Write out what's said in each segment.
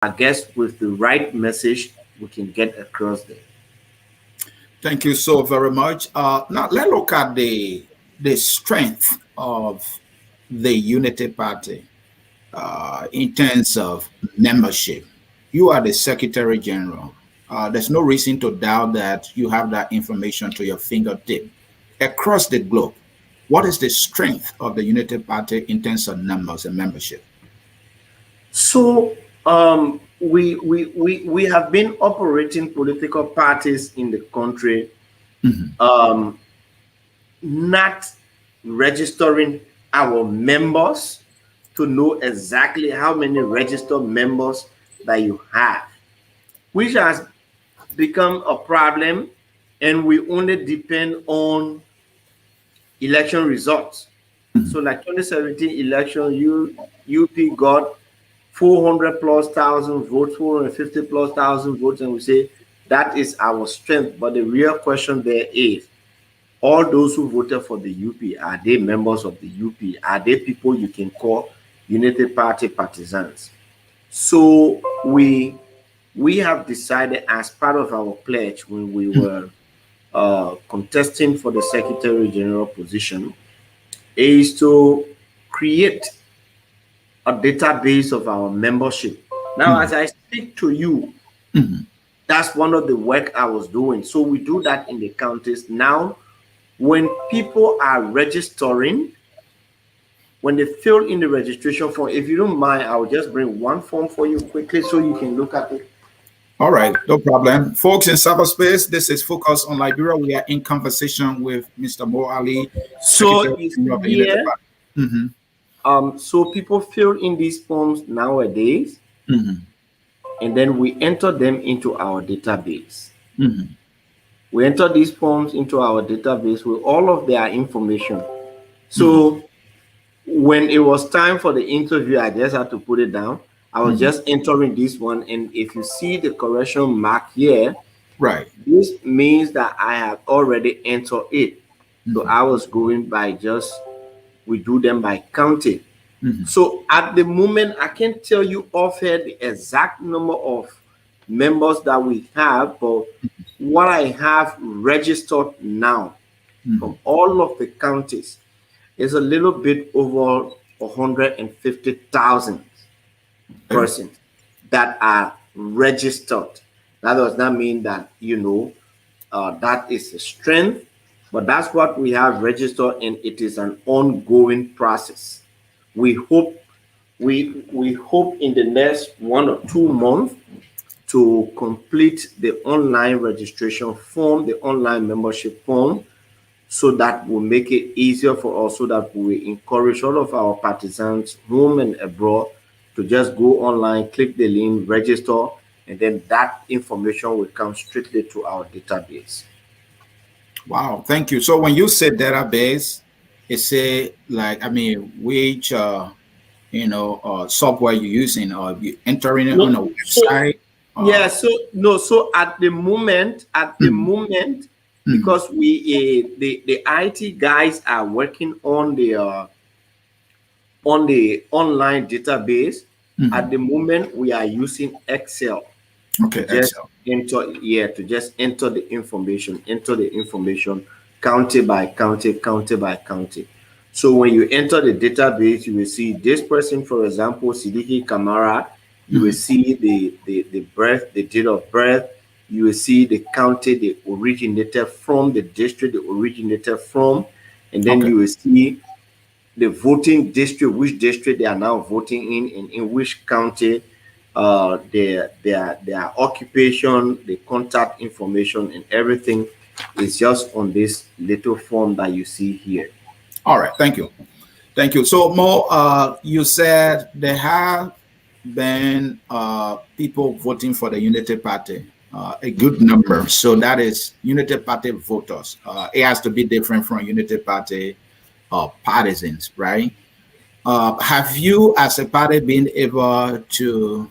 I guess with the right message, we can get across there. Thank you so very much. Now let's look at the strength of the Unity Party in terms of membership. You are the Secretary General. There's no reason to doubt that you have that information to your fingertip. Across the globe, what is the strength of the Unity Party in terms of numbers and membership? So we have been operating political parties in the country, Mhm. not registering our members to know exactly how many registered members that you have, which has become a problem, and we only depend on election results. Mhm. So like 2017 election, UP got 400 plus thousand votes, 450 plus thousand votes, and we say that is our strength. But the real question there is, all those who voted for the UP, are they members of the UP? Are they people you can call Unity Party partisans? So we have decided, as part of our pledge when we were contesting for the Secretary General position, is to create a database of our membership. Now, Mhm. as I speak to you, Mhm. that's one of the work I was doing. So we do that in the counties. Now, when people are registering, when they fill in the registration form, if you don't mind, I'll just bring one form for you quickly so you can look at it. All right, no problem. Folks in cyberspace, this is Focus on Liberia. We are in conversation with Mr. Mo Ali, So Secretary you General of see the Unity here, Party. Hmm. so people fill in these forms nowadays, Hmm. and then we enter them into our database. Hmm. We enter these forms into our database with all of their information. Hmm. So when it was time for the interview, I just had to put it down. I was Hmm. just entering this one, and if you see the correction mark here, Right. this means that I have already entered it. So Hmm. I was going by just, we do them by counting. Hmm. So at the moment, I can't tell you offhand the exact number of members that we have, but what I have registered now Hmm. from all of the counties is a little bit over 150,000 Okay. persons that are registered. That does not mean that, that is a strength, but that's what we have registered, and it is an ongoing process. We hope we hope in the next 1 or 2 months to complete the online registration form, the online membership form, so that will make it easier for us, so that we encourage all of our partisans, home and abroad, to just go online, click the link, register, and then that information will come strictly to our database. Wow. Thank you. So when you say database, it's a like I mean, which software you're using, or you entering it on No, a so website. yeah, Uh, so no, so mhm. Mhm. because the IT guys are working on the online database. At Mhm. the moment, we are using Excel to Okay. just Excel. enter the information county by county, county by county. So when you enter the database, you will see this person, for example, Sidiki Kamara. You will Mhm. see the birth, the date of birth. You will see the county they originated from, the district they originated from, and then Okay. you will see the voting district, which district they are now voting in, and in which county, their occupation, the contact information, and everything is just on this little form that you see here. All right. Thank you. Thank you. So, Mo, you said there have been people voting for the Unity Party, a good number. So that is Unity Party voters. It has to be different from Unity Party partisans, right? Have you, as a party, been able to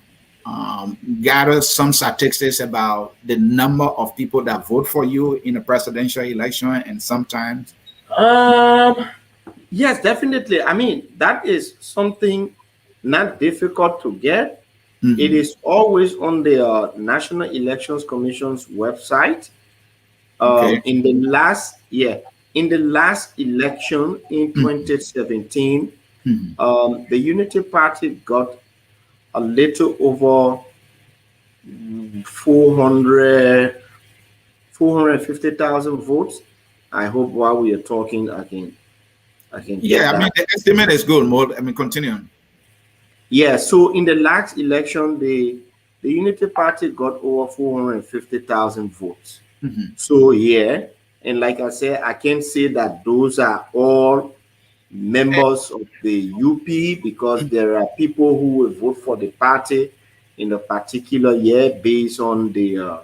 gather some statistics about the number of people that vote for you in a presidential election, and sometimes? Um, yes, definitely. I mean, that is something not difficult to get. It is always on the National Elections Commission's website. Okay. In the last election in 2017, the Unity Party got a little over 400 450,000 votes. I hope while we are talking, I can get Yeah, I mean that. the estimate is good, more. I mean, continue. Yeah. So in the last election, the Unity Party got over 450,000 votes. So yeah, and like I said, I can say that those are all members of the UP because there are people who will vote for the party in a particular year based on the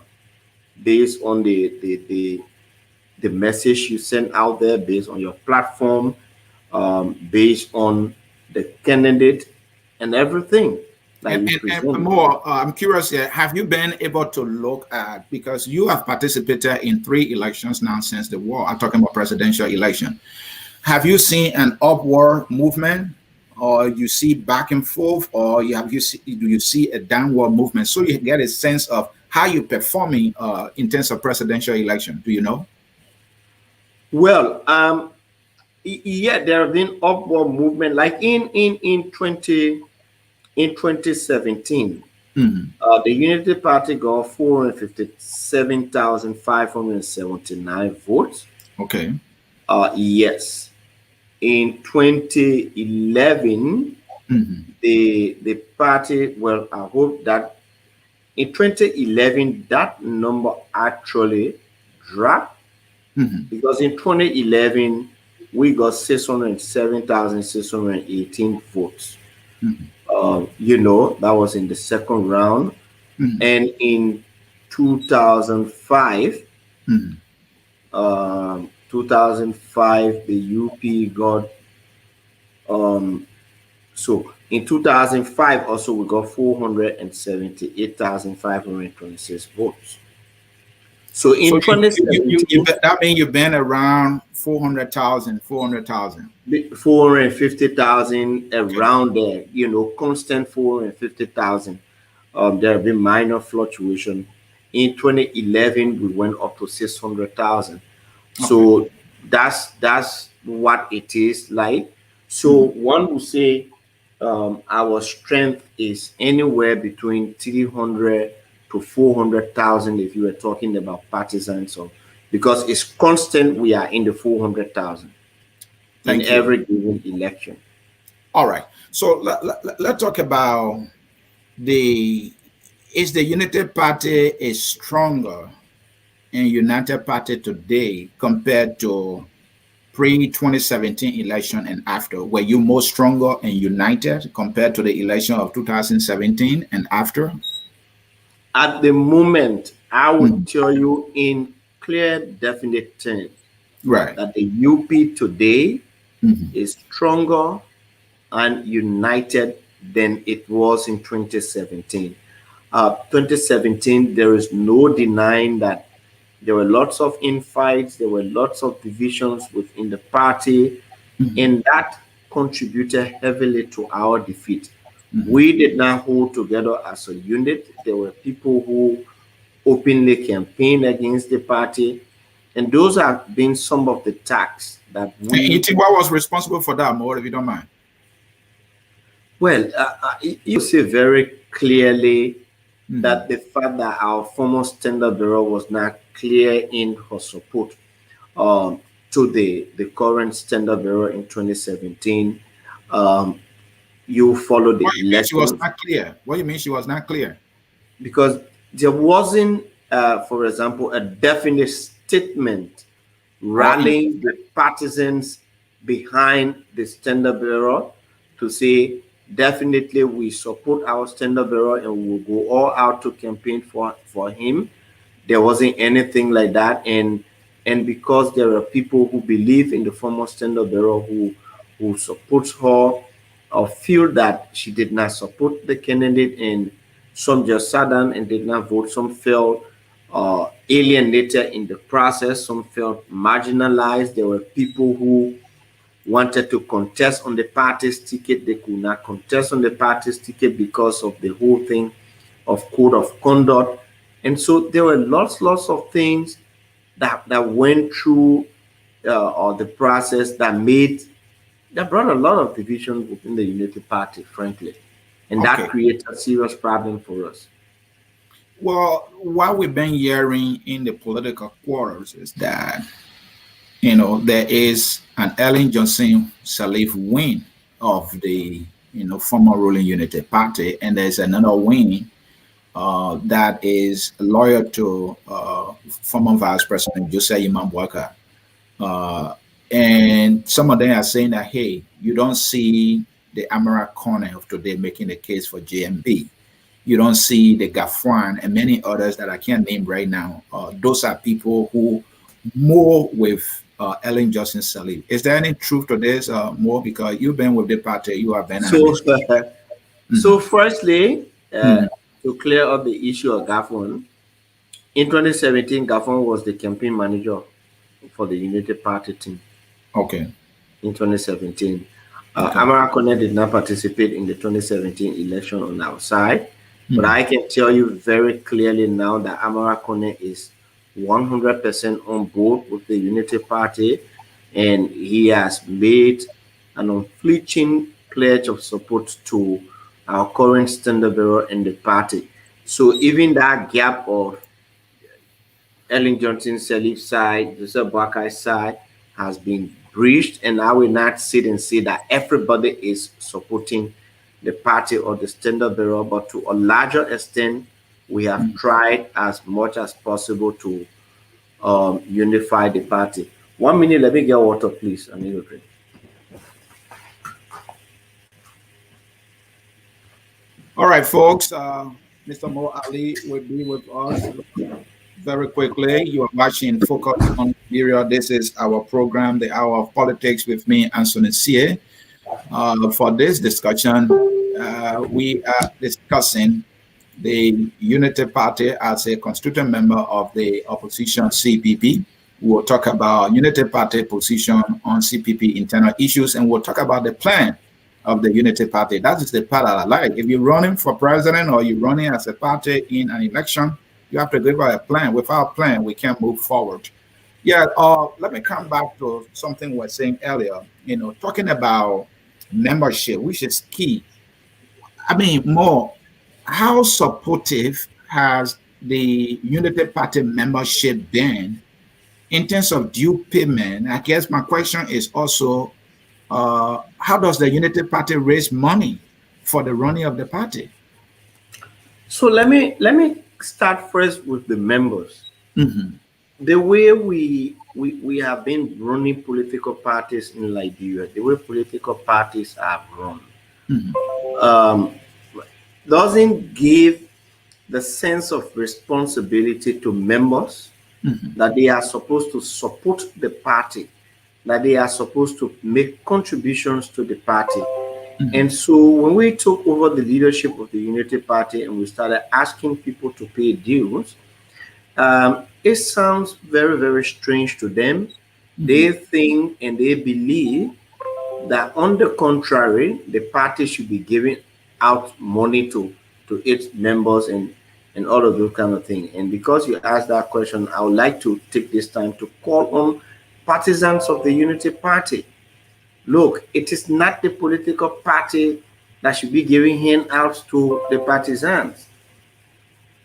message you send out there, based on your platform, based on the candidate and everything that you And present. more, I'm curious here, have you been able to look at, because you have participated in 3 elections now since the war, I'm talking about presidential election. Have you seen an upward movement, or you see back and forth, or do you see a downward movement? So you get a sense of how you're performing in terms of presidential election. Do you know? Well, yeah, there have been upward movement, like in 2017. The Unity Party got 457,579 votes. Okay. Yes. In 2011, the party, well, I hope that in 2011, that number actually dropped because in 2011, we got 607,618 votes. That was in the second round. And in 2005, 2005, the UP got, so in 2005 also we got 478,526 votes. So So in 2017, that means you've been around 400,000, 400,000. 450,000 Okay. around there, constant 450,000. There have been minor fluctuation. In 2011, we went up to 600,000. So that's what it is like. So one would say our strength is anywhere between 300 to 400,000 if you were talking about partisans, or because it's constant, we are in the 400,000 in Thank you. every given election. All right. So let's talk about is the United Party is stronger and United Party today compared to pre-2017 election and after? Were you more stronger and united compared to the election of 2017 and after? At the moment, I would tell you in clear, definite terms Right. that the UP today is stronger and united than it was in 2017. 2017, there is no denying that there were lots of infights, there were lots of divisions within the party, and that contributed heavily to our defeat. We did not hold together as a unit. There were people who openly campaigned against the party, and those have been some of the attacks that And you we. think what was responsible for that, more, if you don't mind? Well, you see very clearly that the fact that our former standard bearer was not clear in her support to the current standard bearer in 2017. You follow the What do you mean she was election not clear? What do you mean she was not clear? because there wasn't, for example, a definite statement rallying the partisans behind the standard bearer to say definitely we support our standard bearer and we will go all out to campaign for him. There wasn't anything like that, and because there are people who believe in the former standard bearer who supports her or feel that she did not support the candidate, and some just sat down and did not vote. Some felt alienated in the process. Some felt marginalized. There were people who wanted to contest on the party's ticket. They could not contest on the party's ticket because of the whole thing of code of conduct. And so there were lots of things that went through or the process that brought a lot of division within the Unity Party, frankly. And that created a serious problem for us. Well, what we've been hearing in the political quarters is that, you know, there is an Ellen Johnson Sirleaf wing of the, you know, former ruling Unity Party, and there's another wing that is loyal to former Vice President Joseph Imam Boubacar. And some of them are saying that, hey, you don't see the Amara Corner of today making the case for JMB. You don't see the Gafwan and many others that I can't name right now. Those are people who more with Ellen Johnson Sirleaf. Is there any truth to this, more? Because you've been with the party, you have been. So firstly, to clear up the issue of Gafwan, in 2017, Gafwan was the campaign manager for the Unity Party team. Okay. In 2017. Amara Kone did not participate in the 2017 election on our side, but I can tell you very clearly now that Amara Kone is 100% on board with the Unity Party, and he has made an unflinching pledge of support to our current standard bearer in the party. So even that gap of Ellen Johnson Sirleaf's side, Joseph Boubacar's side has been breached, and I will not sit and say that everybody is supporting the party or the standard bearer, but to a larger extent, we have tried as much as possible to unify the party. 1 minute, let me get water, please. I need to drink. All right, folks. Mr. Mo Ali will be with us very quickly. You are watching Focus on Nigeria. This is our program, The Hour of Politics, with me, Ansony Sie. For this discussion, we are discussing the Unity Party as a constituent member of the opposition CPP. We'll talk about Unity Party position on CPP internal issues, and we'll talk about the plan of the Unity Party. That is the part that I like. If you're running for president or you're running as a party in an election, you have to give a plan. Without a plan, we can't move forward. Yeah, let me come back to something we were saying earlier, you know, talking about membership, which is key. I mean, more, how supportive has the Unity Party membership been in terms of due payment? I guess my question is also, how does the Unity Party raise money for the running of the party? So let me start first with the members. The way we have been running political parties in Liberia, the way political parties are run, doesn't give the sense of responsibility to members that they are supposed to support the party, that they are supposed to make contributions to the party. And so when we took over the leadership of the Unity Party and we started asking people to pay dues, it sounds very, very strange to them. They think and they believe that, on the contrary, the party should be giving out money to its members and all of those kind of things. And because you asked that question, I would like to take this time to call on partisans of the Unity Party. Look, it is not the political party that should be giving handouts to the partisans.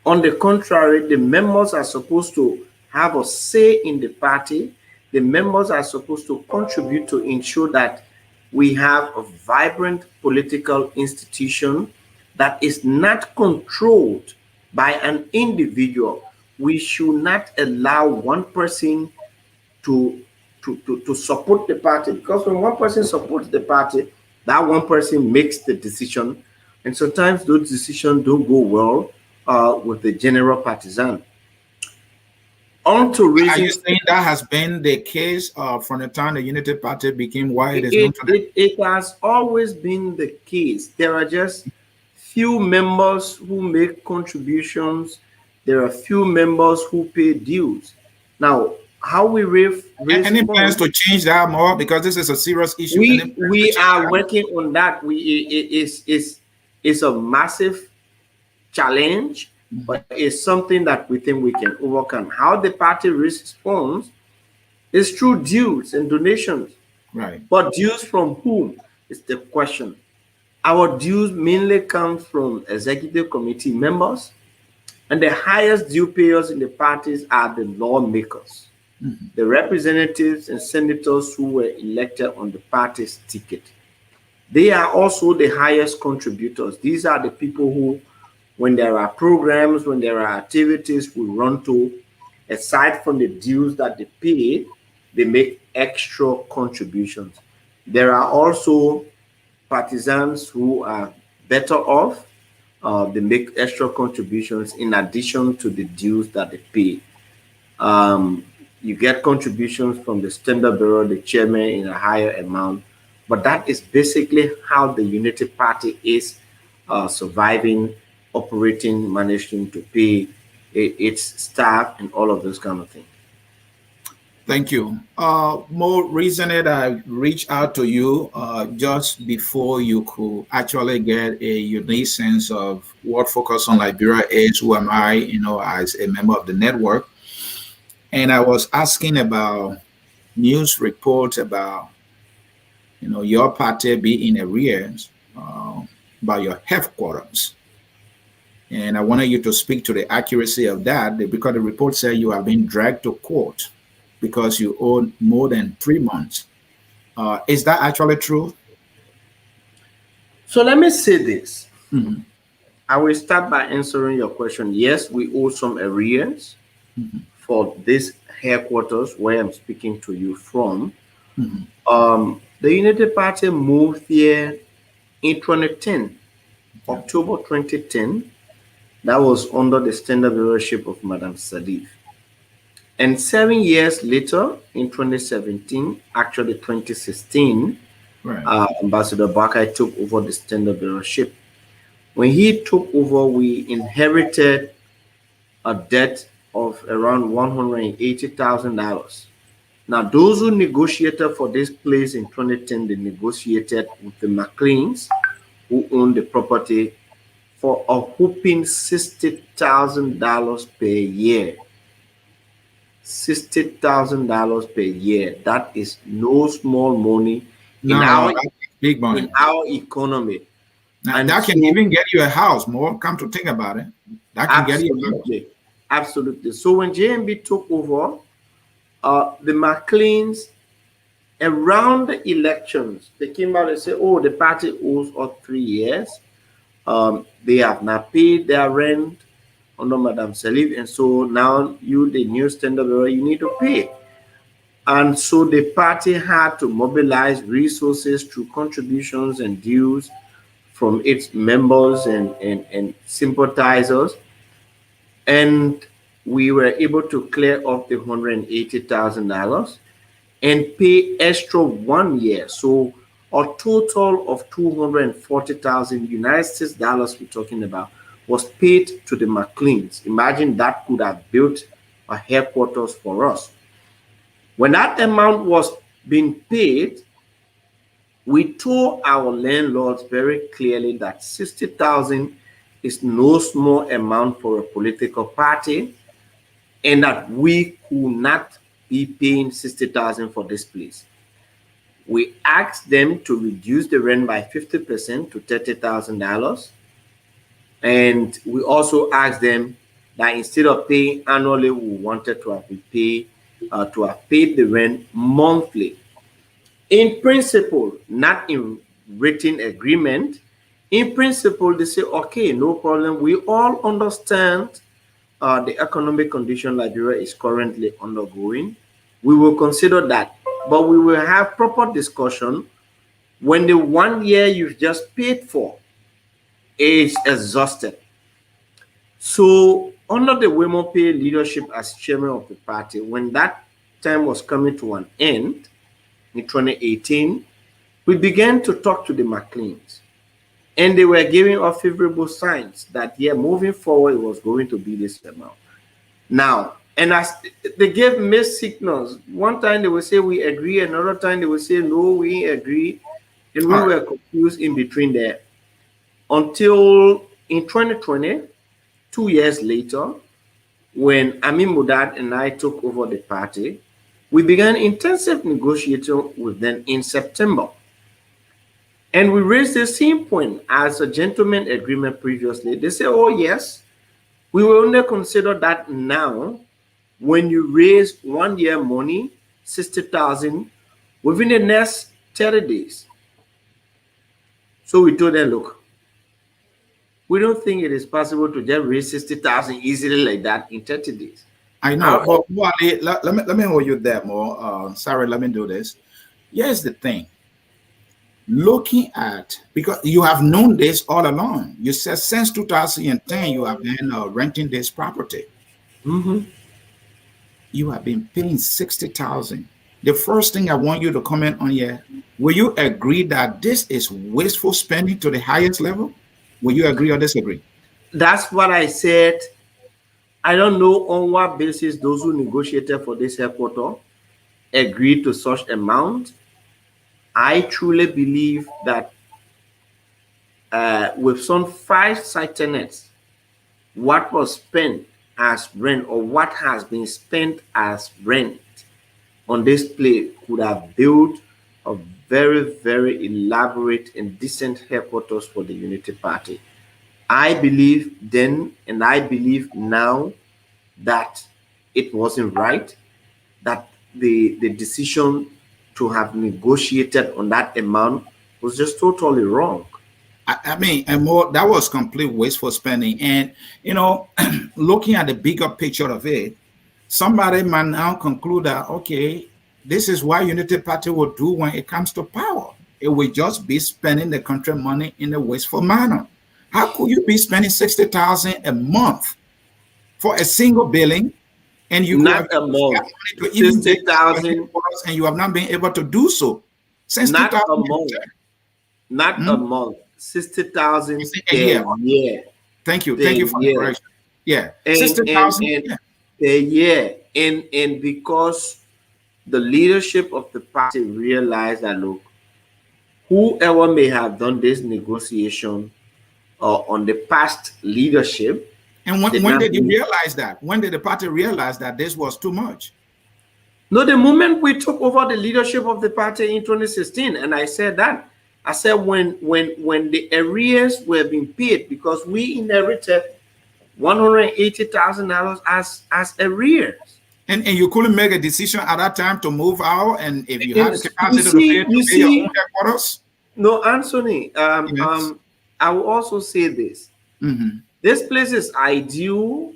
On the contrary, the members are supposed to have a say in the party. The members are supposed to contribute to ensure that we have a vibrant political institution that is not controlled by an individual. We should not allow one person to support the party, because when one person supports the party, that one person makes the decision, and sometimes those decisions don't go well with the general partisan. Are you saying that has been the case from the time the Unity Party became why it is known today? It has always been the case. There are just few members who make contributions. There are few members who pay dues. Now, How we raise Any plans funds? to change that more, because this is a serious issue? Any We plans to we change are that? working on that. It's a massive challenge, but it's something that we think we can overcome. How the party raises funds is through dues and donations. Right. But dues from whom is the question. Our dues mainly come from executive committee members, and the highest due payers in the parties are the lawmakers, the representatives and senators who were elected on the party's ticket. They are also the highest contributors. These are the people who, when there are programs, when there are activities we run to, aside from the dues that they pay, they make extra contributions. There are also partisans who are better off. They make extra contributions in addition to the dues that they pay. Um, you get contributions from the standard bearer, the chairman, in a higher amount, but that is basically how the Unity Party is surviving, operating, managing to pay its staff and all of those kind of things. Thank you. More recently, I reached out to you just before you could actually get a unique sense of what Focus on Liberia is. Who am I, as a member of the network? And I was asking about news reports about, your party being in arrears by your headquarters. And I wanted you to speak to the accuracy of that, because the report said you have been dragged to court because you owe more than 3 months. Is that actually true? So let me say this. Mhm. I will start by answering your question. Yes, we owe some arrears Mhm. for this headquarters where I'm speaking to you from. Mhm. The Unity Party moved here in 2010, Yeah. October 2010. That was under the standard leadership of Madam Sadif. And 7 years later, in 2017, actually 2016, Right. Ambassador Bakai took over the standard leadership. When he took over, we inherited a debt of around $180,000. Now, those who negotiated for this place in 2010, they negotiated with the McLeans, who owned the property, for a whooping $60,000 per year. $60,000 per year. That is no small money in No, that's big money. our economy. Now, And that can so, even get you a house. More, come to think about it, that can get you a house. absolutely, absolutely. So when JMB took over, the McLeans, around the elections, they came out and said, "Oh, the party owes us 3 years. They have not paid their rent under Madam Salif, and so now you, the new standard bearer, you need to pay." And so the party had to mobilize resources through contributions and dues from its members and sympathizers. And we were able to clear off the $180,000 and pay extra 1 year. So a total of 240,000 United States dollars we're talking about was paid to the McLeans. Imagine that could have built a headquarters for us. When that amount was being paid, we told our landlords very clearly that 60,000 is no small amount for a political party, and that we could not be paying 60,000 for this place. We asked them to reduce the rent by 50% to $30,000. And we also asked them that instead of paying annually, we wanted to have paid the rent monthly. In principle, not in written agreement. In principle, they say, okay, no problem. We all understand the economic condition Liberia is currently undergoing. We will consider that, but we will have proper discussion when the 1 year you've just paid for is exhausted. So, under the Wemope leadership as chairman of the party, when that time was coming to an end in 2018, we began to talk to the McLeans, and they were giving us favorable signs that, yeah, moving forward, it was going to be this amount. Now, And as they gave mixed signals, one time they will say we agree, another time they will say no, we agree, and we All right. were confused in between there until in 2020, 2 years later, when Amin Mudad and I took over the party, we began intensive negotiation with them in September. And we raised the same point as a gentleman agreement previously. They say, oh, yes, we will only consider that now when you raise 1 year money, 60,000, within the next 30 days. So we told them, look, we don't think it is possible to just raise 60,000 easily like that in 30 days. I know, but Wally, let me hold you there more. Sorry, let me do this. Here's the thing. Looking at, because you have known this all along. You said since 2010 you have been renting this property. Mm-hmm. You have been paying 60,000. The first thing I want you to comment on here, will you agree that this is wasteful spending to the highest level? Will you agree or disagree? That's what I said. I don't know on what basis those who negotiated for this headquarter agreed to such amount. I truly believe that with some 5 site tenants, what was spent as rent or what has been spent as rent on this place could have built a very, very elaborate and decent headquarters for the Unity Party. I believe then and I believe now that it wasn't right, that the decision to have negotiated on that amount was just totally wrong. I mean, and more, that was complete wasteful spending. And, you know, looking at the bigger picture of it, somebody might now conclude that, okay, this is what Unity Party will do when it comes to power. It will just be spending the country money in a wasteful manner. How could you be spending 60,000 a month for a single billing, and you could have Not a month, to even 60,000, and you have not been able to do so since not a 2010? month, not a month, 60,000 A year. per year. Thank you. Per Thank you for the year. correction. Yeah, And 60,000 per year. And because the leadership of the party realized that, look, whoever may have done this negotiation on the past leadership And did when not did you believe. realize that? When did the party realize that this was too much? No, the moment we took over the leadership of the party in 2016, and I said that. I said when the arrears were being paid, because we inherited $180,000 as arrears. And you couldn't make a decision at that time to move out, and if you had And the capacity to pay your own headquarters? no, Anthony, Yes. I will also say this. This place is ideal.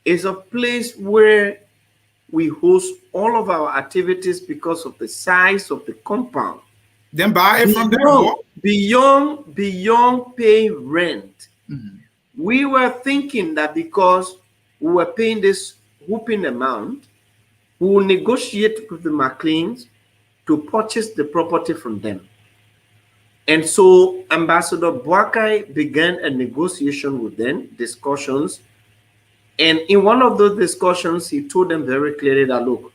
It's a place where we host all of our activities because of the size of the compound. Then buy it from them. Beyond paying rent, we were thinking that because we were paying this whooping amount, we will negotiate with the McLeans to purchase the property from them. And so Ambassador Boakai began a negotiation with them, discussions. And in one of those discussions, he told them very clearly that, look,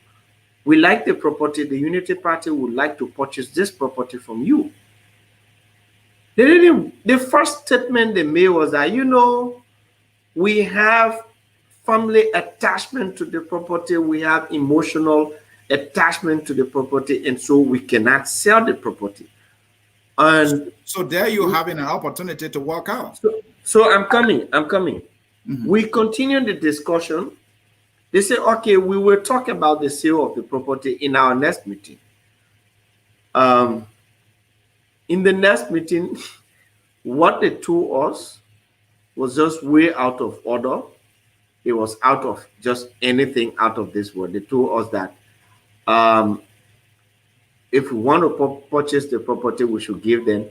we like the property. The Unity Party would like to purchase this property from you. The first statement they made was that, we have family attachment to the property. We have emotional attachment to the property. And so we cannot sell the property. And so there you having an opportunity to walk out. So I'm coming. We continue the discussion. They say, okay, we will talk about the sale of the property in our next meeting. In the next meeting, what they told us was just way out of order. It was out of just anything out of this world. They told us that if we want to purchase the property, we should give them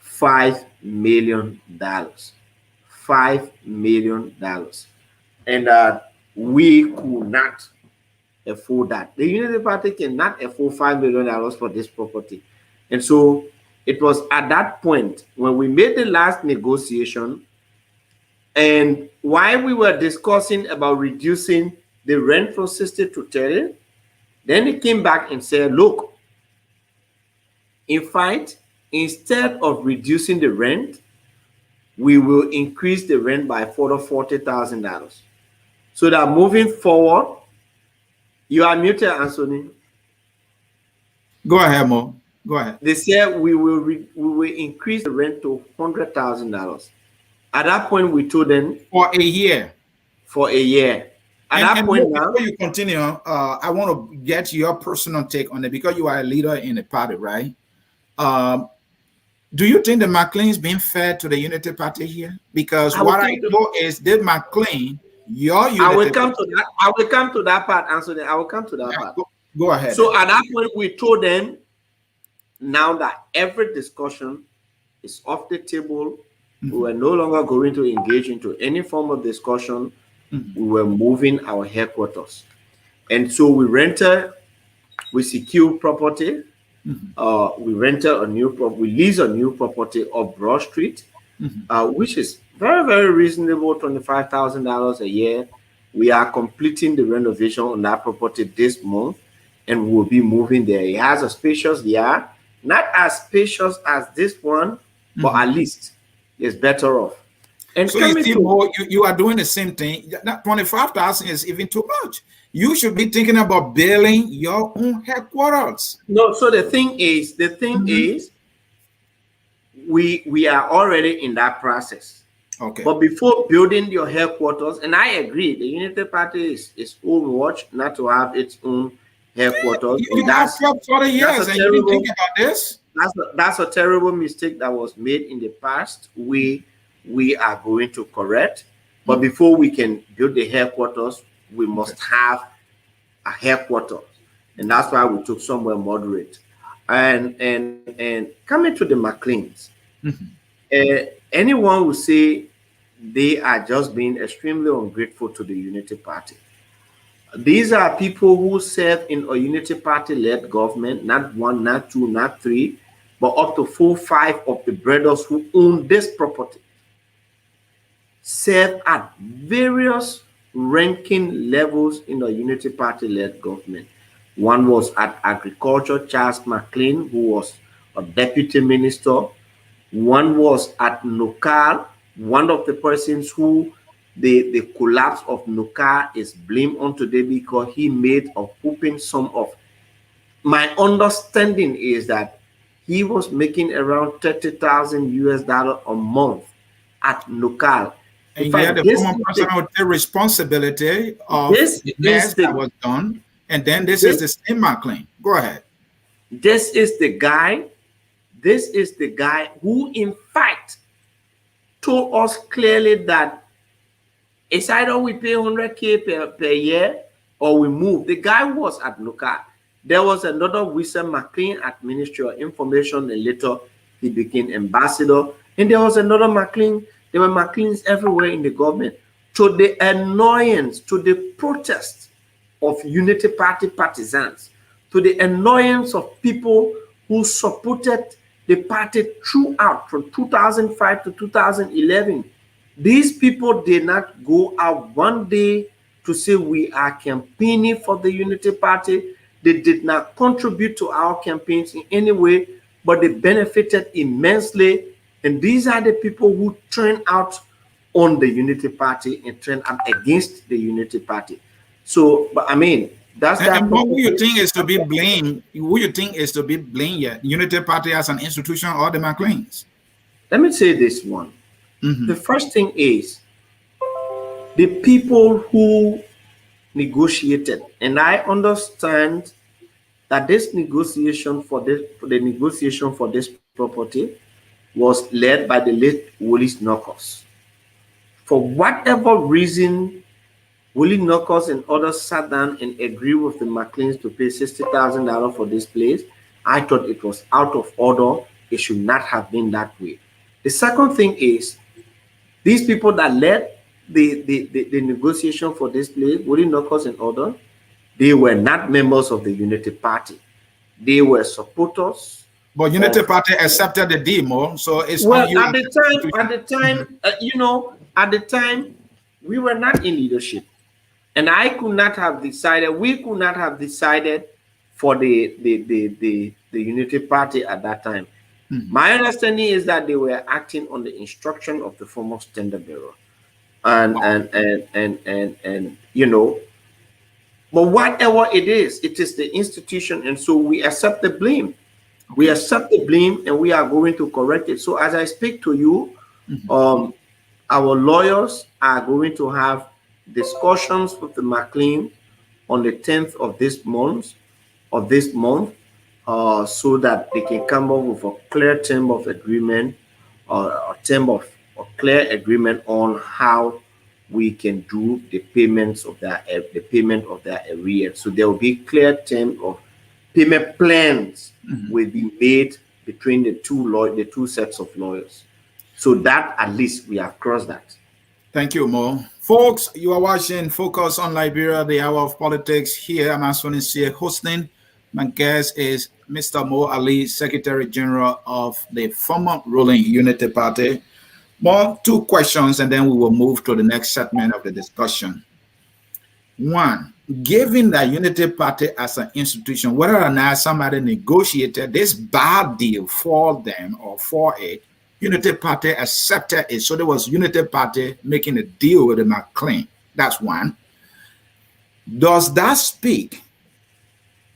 $5 million. $5 million. And we could not afford that. The Unity Party cannot afford $5 million for this property. And so it was at that point when we made the last negotiation, and while we were discussing about reducing They went from 60 to 30. Then they came back and said, look, in fact, instead of reducing the rent, we will increase the rent by $40,000. So that moving forward, you are muted, Ansony. Go ahead, Mo. Go ahead. They said we will increase the rent to $100,000. At that point, we told them for a year. For a year. At that point now, before you continue, I want to get your personal take on it because you are a leader in the party, right? Do you think the McLean's being fair to the Unity Party here? Because what I know is that McLean, your Unity I will come to that. I will come to that part, Ansony. I will come to that part. Go ahead. So at that point, we told them now that every discussion is off the table. We were no longer going to engage into any form of discussion. We were moving our headquarters. And so we secured property. We rented a new property, we leased a new property off Broad Street, which is very, very reasonable, $25,000 a year. We are completing the renovation on that property this month, and we'll be moving there. It has a spacious yard, not as spacious as this one, but at least it's better off. And so you are doing the same thing. That 25,000 is even too much. You should be thinking about building your own headquarters. No, so the thing is, we are already in that process. Okay. But before building your headquarters, and I agree, the Unity Party is own watch not to have its own headquarters. You have 40 years and you didn't think about this? That's a terrible mistake that was made in the past. We are going to correct. But before we can build the headquarters, we must have a headquarters. And that's why we took somewhere moderate. And coming to the McLeans, anyone will say they are just being extremely ungrateful to the Unity Party. These are people who serve in a Unity Party-led government, not one, not two, not three, but up to 4, 5 of the brothers who own this property serve at various ranking levels in the Unity Party-led government. One was at Agriculture, Charles McLean, who was a deputy minister. One was at NOCAL, one of the persons who the collapse of NOCAL is blamed on today because he made a whooping sum of. My understanding is that he was making around $30,000 a month at NOCAL. And yet the former person would take responsibility of the mess that was done. And then this is the same McLean. Go ahead. This is the guy who, in fact, told us clearly that it's either we pay $100K per year or we move. The guy was at NOCAL. There was another Wilson McLean at Ministry of Information, and later he became ambassador. And there was another McLean. There were McLeans everywhere in the government. To the annoyance, to the protest of Unity Party partisans, to the annoyance of people who supported the party throughout from 2005 to 2011. These people did not go out one day to say we are campaigning for the Unity Party. They did not contribute to our campaigns in any way, but they benefited immensely. And these are the people who turned out on the Unity Party and turned out against the Unity Party. So, but I mean, that's that. And who you think is to be blamed? Who you think is to be blamed yet? Unity Party as an institution or the McLeans? Let me say this one. The first thing is the people who negotiated, and I understand that this negotiation for this property was led by the late Willis Knuckles. For whatever reason, Willie Knuckles and others sat down and agreed with the McLeans to pay $60,000 for this place. I thought it was out of order. It should not have been that way. The second thing is, these people that led the negotiation for this place, Willie Knuckles and others, they were not members of the Unity Party. They were supporters. But Unity Party accepted the demo, so it's well. At the time, we were not in leadership. And I could not have decided, we could not have decided for the Unity Party at that time. My understanding is that they were acting on the instruction of the former standard bearer. And you know, but whatever it is the institution, and so we accept the blame. We accept the blame, and we are going to correct it. So as I speak to you, our lawyers are going to have discussions with the McLean on the 10th of this month, so that they can come up with a clear term of agreement, or a term of a clear agreement on how we can do the payments of their arrears. So there will be clear term of payment plans will be made between the two sets of lawyers. So that at least we have crossed that. Thank you, Mo. Folks, you are watching Focus on Liberia, the Hour of Politics. Here, I'm Ansony hosting. My guest is Mr. Mo Ali, Secretary General of the former ruling Unity Party. More 2 questions, and then we will move to the next segment of the discussion. 1, given the Unity Party as an institution, whether or not somebody negotiated this bad deal for them or for it, Unity Party accepted it. So there was Unity Party making a deal with the McLean. That's 1. Does that speak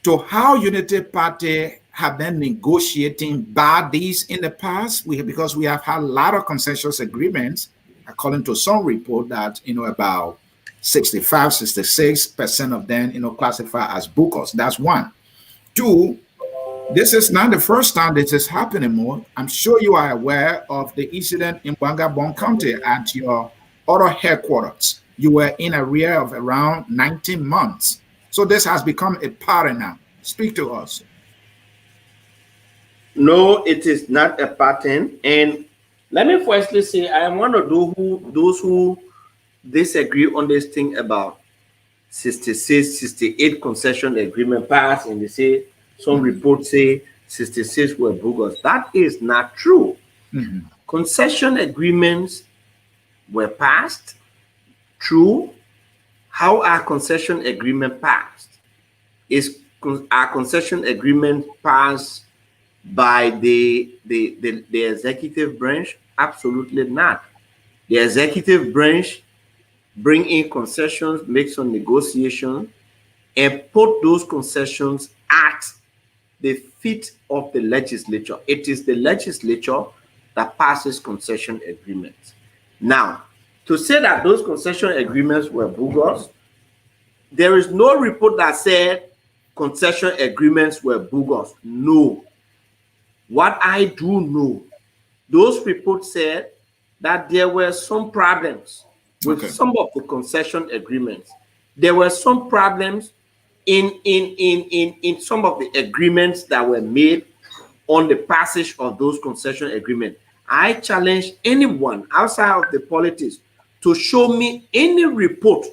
to how Unity Party have been negotiating bad deals in the past? Because we have had a lot of consensus agreements, according to some report that, about 65, 66% of them, classify as bookers. That's 1. 2, this is not the first time this is happening, More. I'm sure you are aware of the incident in Bangabon County at your other headquarters. You were in arrear of around 19 months. So this has become a pattern now. Speak to us. No, it is not a pattern. And let me firstly say, I am one of those who disagree on this thing about 66, 68 concession agreement passed, and they say some reports say 66 were bogus. That is not true. Concession agreements were passed. True. How are concession agreement passed? Are concession agreement passed by the executive branch? Absolutely not. The executive branch bring in concessions, make some negotiations, and put those concessions at the feet of the legislature. It is the legislature that passes concession agreements. Now, to say that those concession agreements were bogus, there is no report that said concession agreements were bogus. No. What I do know, those reports said that there were some problems with some of the concession agreements. There were some problems in some of the agreements that were made on the passage of those concession agreements. I challenge anyone outside of the politics to show me any report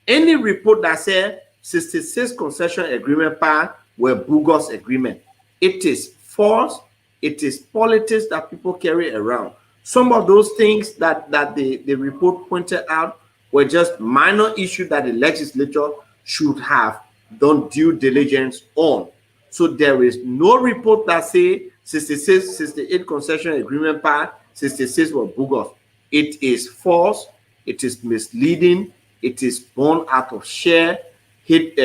that said 66 concession agreement passed were bogus agreement. It is false. It is politics that people carry around. Some of those things that the report pointed out were just minor issues that the legislature should have done due diligence on. So there is no report that say 66, 68 concession agreement passed, 66 were bogus. It is false. It is misleading. It is born out of sheer hate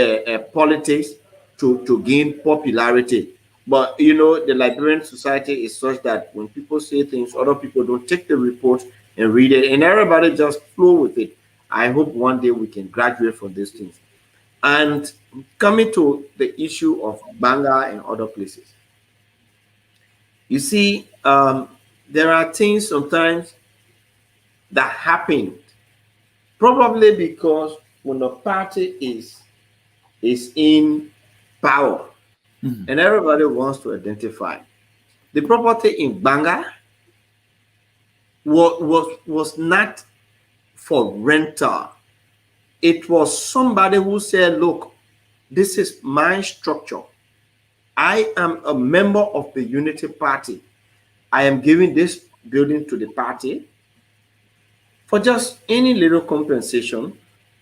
politics to gain popularity. But the Liberian society is such that when people say things, other people don't take the report and read it, and everybody just flow with it. I hope one day we can graduate from these things. And coming to the issue of Banga and other places, you see, there are things sometimes that happen, probably because when the party is in power, and everybody wants to identify. The property in Banga was not for rental. It was somebody who said, look, this is my structure. I am a member of the Unity Party. I am giving this building to the party for just any little compensation.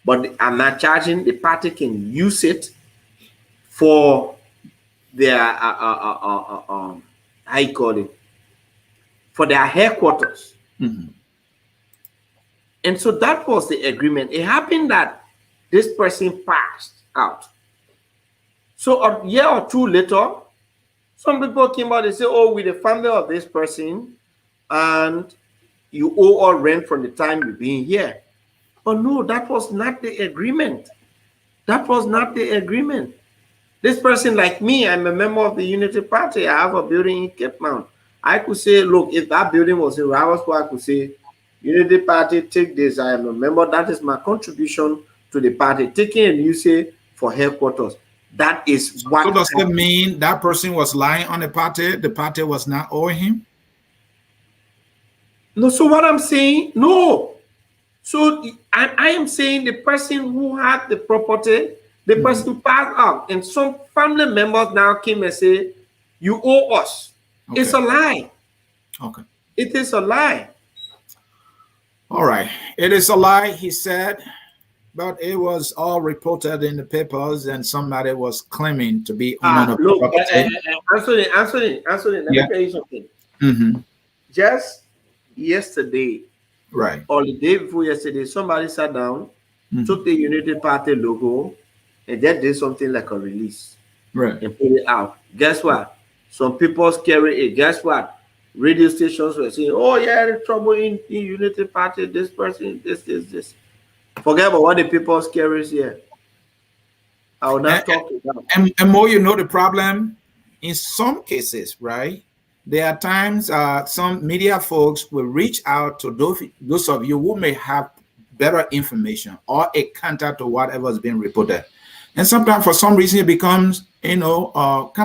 but I'm not charging. The party can use it for their how you call it, for their headquarters. Mm-hmm. And so that was the agreement. It happened that this person passed out. So a year or two later, some people came out and say, "Oh, we're the family of this person, and you owe all rent from the time you've been here." But no, that was not the agreement. That was not the agreement. This person, like me, I'm a member of the Unity Party. I have a building in Cape Mount. I could say, look, if that building was in Ravasco, I could say, Unity Party, take this. I am a member. That is my contribution to the party. Taking a new say for headquarters. That is what. So does it mean that person was lying on the party was not owing him? No, so what I'm saying, no. So I am saying the person who had the property, the person passed out, and some family members now came and say, "You owe us." Okay. It's a lie. Okay. It is a lie. All right. It is a lie, he said, but it was all reported in the papers, and somebody was claiming to be owner of the Look, property. Anthony, let me tell you something. Mm-hmm. Just yesterday, Right. or the day before yesterday, somebody sat down, took the Unity Party logo, and they did something like a release. Right. And put it out. Guess what? Some people carry it. Guess what? Radio stations were saying, "Oh yeah, there's trouble in Unity Party. This person, this." Forget about what the people carry here. I will not talk to them. And more, you know, the problem in some cases, right? There are times some media folks will reach out to those of you who may have better information or a counter to whatever is being reported. And sometimes for some reason it becomes, kind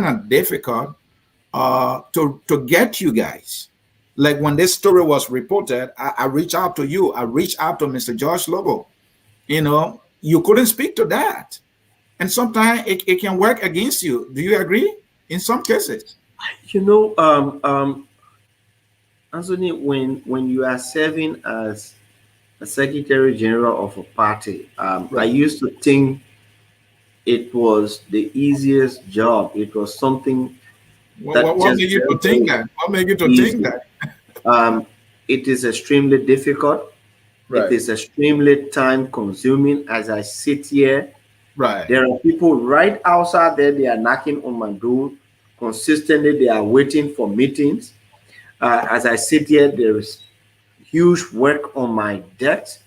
of difficult to get you guys. Like when this story was reported, I reached out to you. I reached out to Mr. George Lobo. You couldn't speak to that. And sometimes it can work against you. Do you agree? In some cases. Anthony, when you are serving as a secretary general of a party, I used to think it was the easiest job. It was something what made you to think that? What made you to think that? It is extremely difficult. Right. It is extremely time consuming. As I sit here, there are people right outside there. They are knocking on my door consistently. They are waiting for meetings. As I sit here, there is huge work on my desk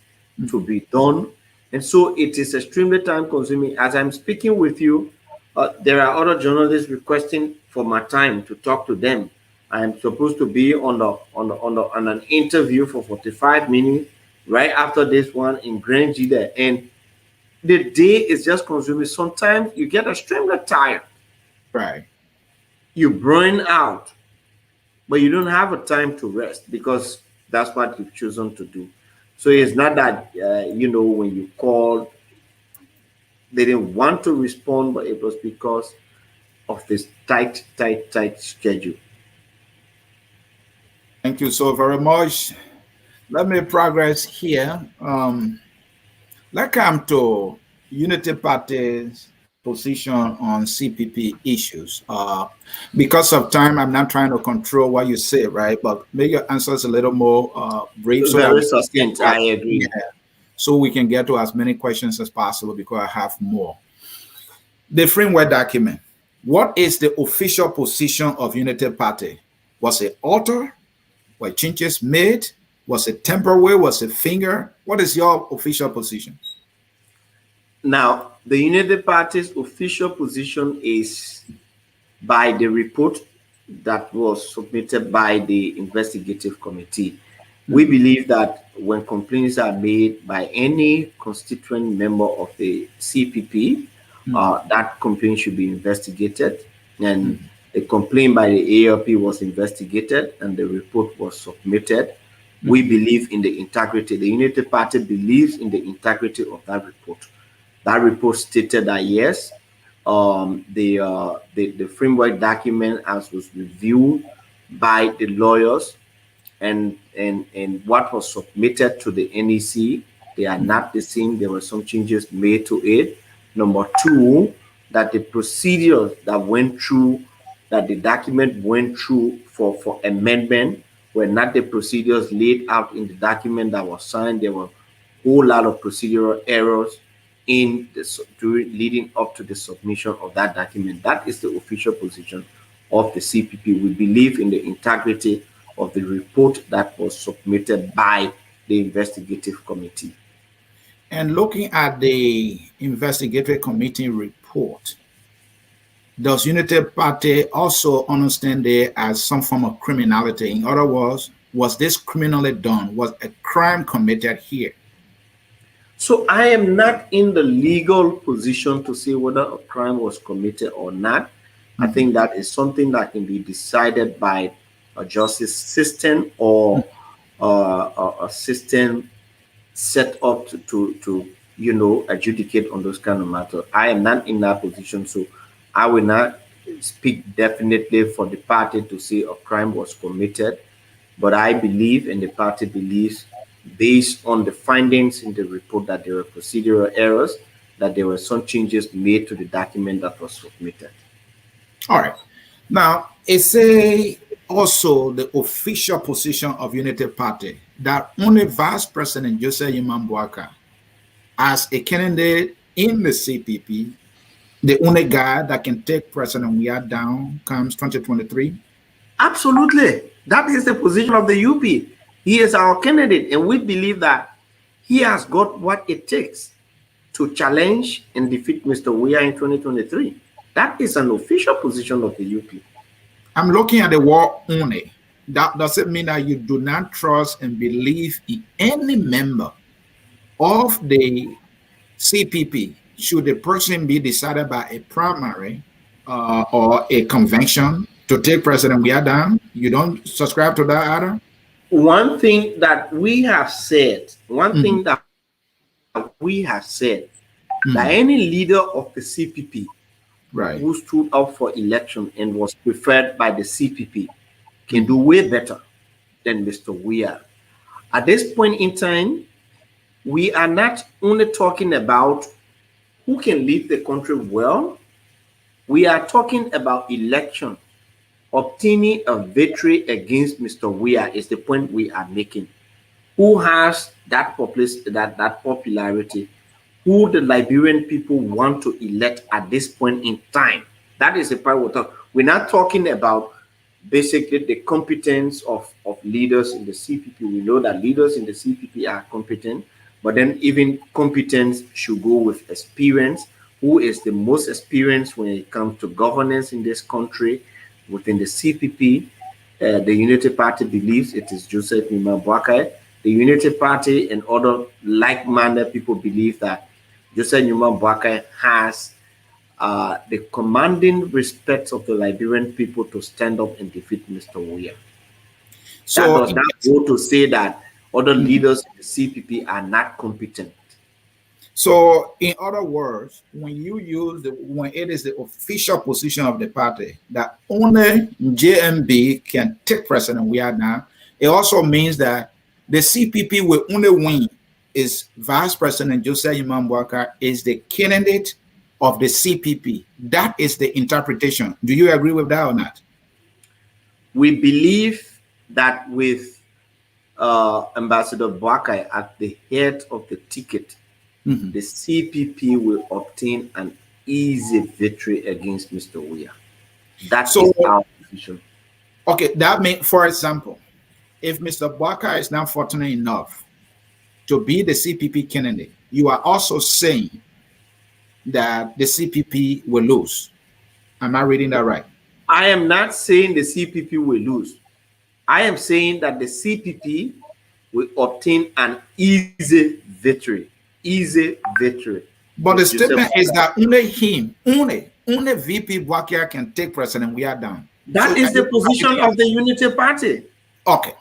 to be done. And so it is extremely time consuming. As I'm speaking with you, there are other journalists requesting for my time to talk to them. I'm supposed to be on an interview for 45 minutes right after this one in Grand G there. And the day is just consuming. Sometimes you get extremely tired. Right. You burn out, but you don't have a time to rest because that's what you've chosen to do. So it's not that, when you called, they didn't want to respond, but it was because of this tight schedule. Thank you so very much. Let me progress here. Let's come to Unity Party's position on CPP issues. Because of time, I'm not trying to control what you say, right? But make your answers a little more brief. Very succinct, I agree. Yeah, so we can get to as many questions as possible because I have more. The framework document. What is the official position of Unity Party? Was it altered? Were changes made? Was it temporary? Was it finger? What is your official position? Now, the Unity Party's official position is by the report that was submitted by the investigative committee. We believe that when complaints are made by any constituent member of the CPP, that complaint should be investigated. And the complaint by the ALP was investigated and the report was submitted. We believe in the integrity. The Unity Party believes in the integrity of that report. That report stated that yes, the framework document as was reviewed by the lawyers and what was submitted to the NEC they are not the same. There were some changes made to it. Number two, that the procedures that went through, that the document went through for amendment were not the procedures laid out in the document that was signed. There were a whole lot of procedural errors in during leading up to the submission of that document. That is the official position of the CPP. We believe in the integrity of the report that was submitted by the investigative committee. And looking at the investigative committee report, does Unity Party also understand there as some form of criminality? In other words, was this criminally done? Was a crime committed here? So I am not in the legal position to say whether a crime was committed or not. I think that is something that can be decided by a justice system or a system set up to adjudicate on those kind of matters. I am not in that position, so I will not speak definitely for the party to say a crime was committed. But I believe, and the party believes, based on the findings in the report, that there were procedural errors, that there were some changes made to the document that was submitted. All right. Now, it's also the official position of Unity Party that only Vice President Joseph Imambuaka, as a candidate in the CPP, the only guy that can take President Weah down comes 2023? Absolutely. That is the position of the UP. He is our candidate, and we believe that he has got what it takes to challenge and defeat Mr. Weah in 2023. That is an official position of the UP. I'm looking at the word only. That doesn't mean that you do not trust and believe in any member of the CPP should the person be decided by a primary or a convention to take President Weah down. You don't subscribe to that, Adam? One thing that we have said, that any leader of the CPP who stood up for election and was preferred by the CPP can do way better than Mr. Weah. At this point in time, we are not only talking about who can lead the country well, we are talking about election. Obtaining a victory against Mr. Weah is the point we are making. Who has that popularity, who the Liberian people want to elect at this point in time. That is the part we're talking. We're not talking about basically the competence of leaders in the CPP. We know that leaders in the CPP are competent, but then even competence should go with experience. Who is the most experienced when it comes to governance in this country? Within the CPP, the Unity Party believes it is Joseph Imambuaka. The Unity Party and other like-minded people believe that Joseph Imambuaka has the commanding respect of the Liberian people to stand up and defeat Mr. Weah. So that does not go to say that other leaders in the CPP are not competent. So, in other words, when it is the official position of the party that only JMB can take President Weah now, it also means that the CPP will only win is Vice President Joseph Imambuaka is the candidate of the CPP. That is the interpretation. Do you agree with that or not? We believe that with Ambassador Buakai at the head of the ticket, the CPP will obtain an easy victory against Mr. Weah. That's our position. Okay, that means, for example, if Mr. Buakai is not fortunate enough to be the CPP candidate, you are also saying that the CPP will lose. Am I reading that right? I am not saying the CPP will lose. I am saying that the CPP will obtain an easy victory. Easy victory. But the statement is that only VP Buakai can take President Weah down. That is the position of the Unity Party. Okay.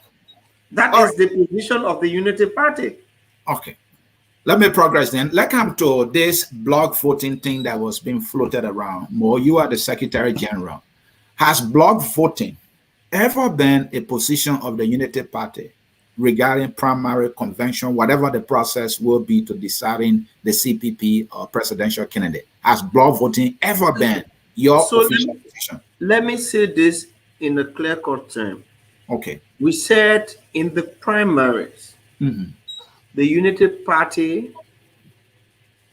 That is the position of the Unity Party. Okay. Let me progress then. Let's come to this block voting thing that was being floated around. Mo, you are the Secretary General. Has block voting ever been a position of the Unity Party regarding primary convention, whatever the process will be to deciding the CPP or presidential candidate? Has block voting ever been your So official position? let me say this in a clear-cut term. Okay. We said in the primaries, the Unity Party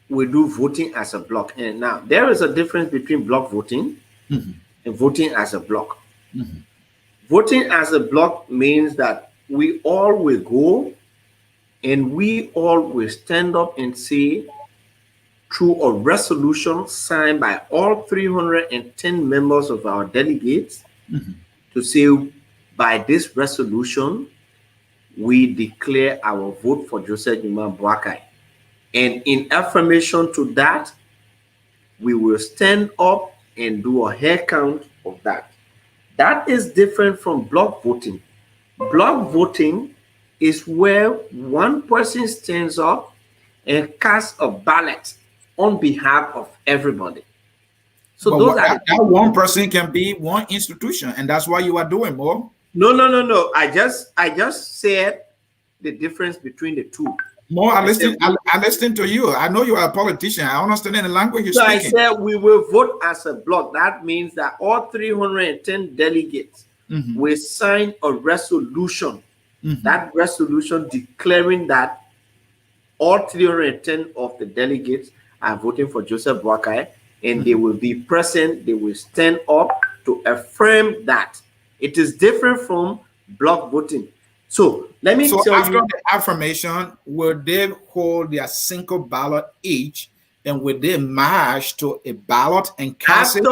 will do voting as a block. And now there is a difference between block voting and voting as a block. Voting as a block means that we all will go and we all will stand up and say, through a resolution signed by all 310 members of our delegates, to say, by this resolution, we declare our vote for Joseph Juma Boakai. And in affirmation to that, we will stand up and do a hair count of that. That is different from block voting. Block voting is where one person stands up and casts a ballot on behalf of everybody. So but those that one person can be one institution, and that's what you are doing, Mo. No. I just said the difference between the two. Mo, I listen to you. I know you are a politician. I understand the language you're speaking. I said we will vote as a block. That means that all 310 delegates will sign a resolution. That resolution declaring that all 310 of the delegates are voting for Joseph Boakai, and they will be present. They will stand up to affirm that. It is different from block voting. So let me tell you. After the affirmation, will they hold their single ballot each, and will they march to a ballot and cast it?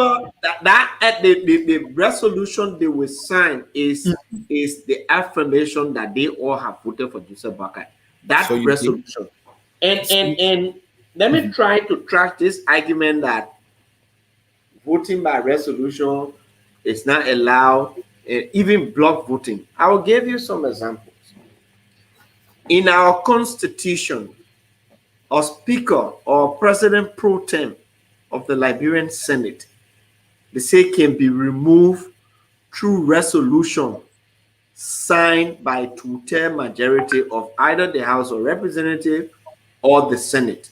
After the resolution they will sign is the affirmation that they all have voted for Joseph Boakai. That resolution. And let me try to track this argument that voting by resolution is not allowed, even block voting. I will give you some examples. In our constitution, a speaker or president pro tem of the Liberian Senate, they say, can be removed through resolution signed by two-thirds majority of either the House of Representatives or the Senate.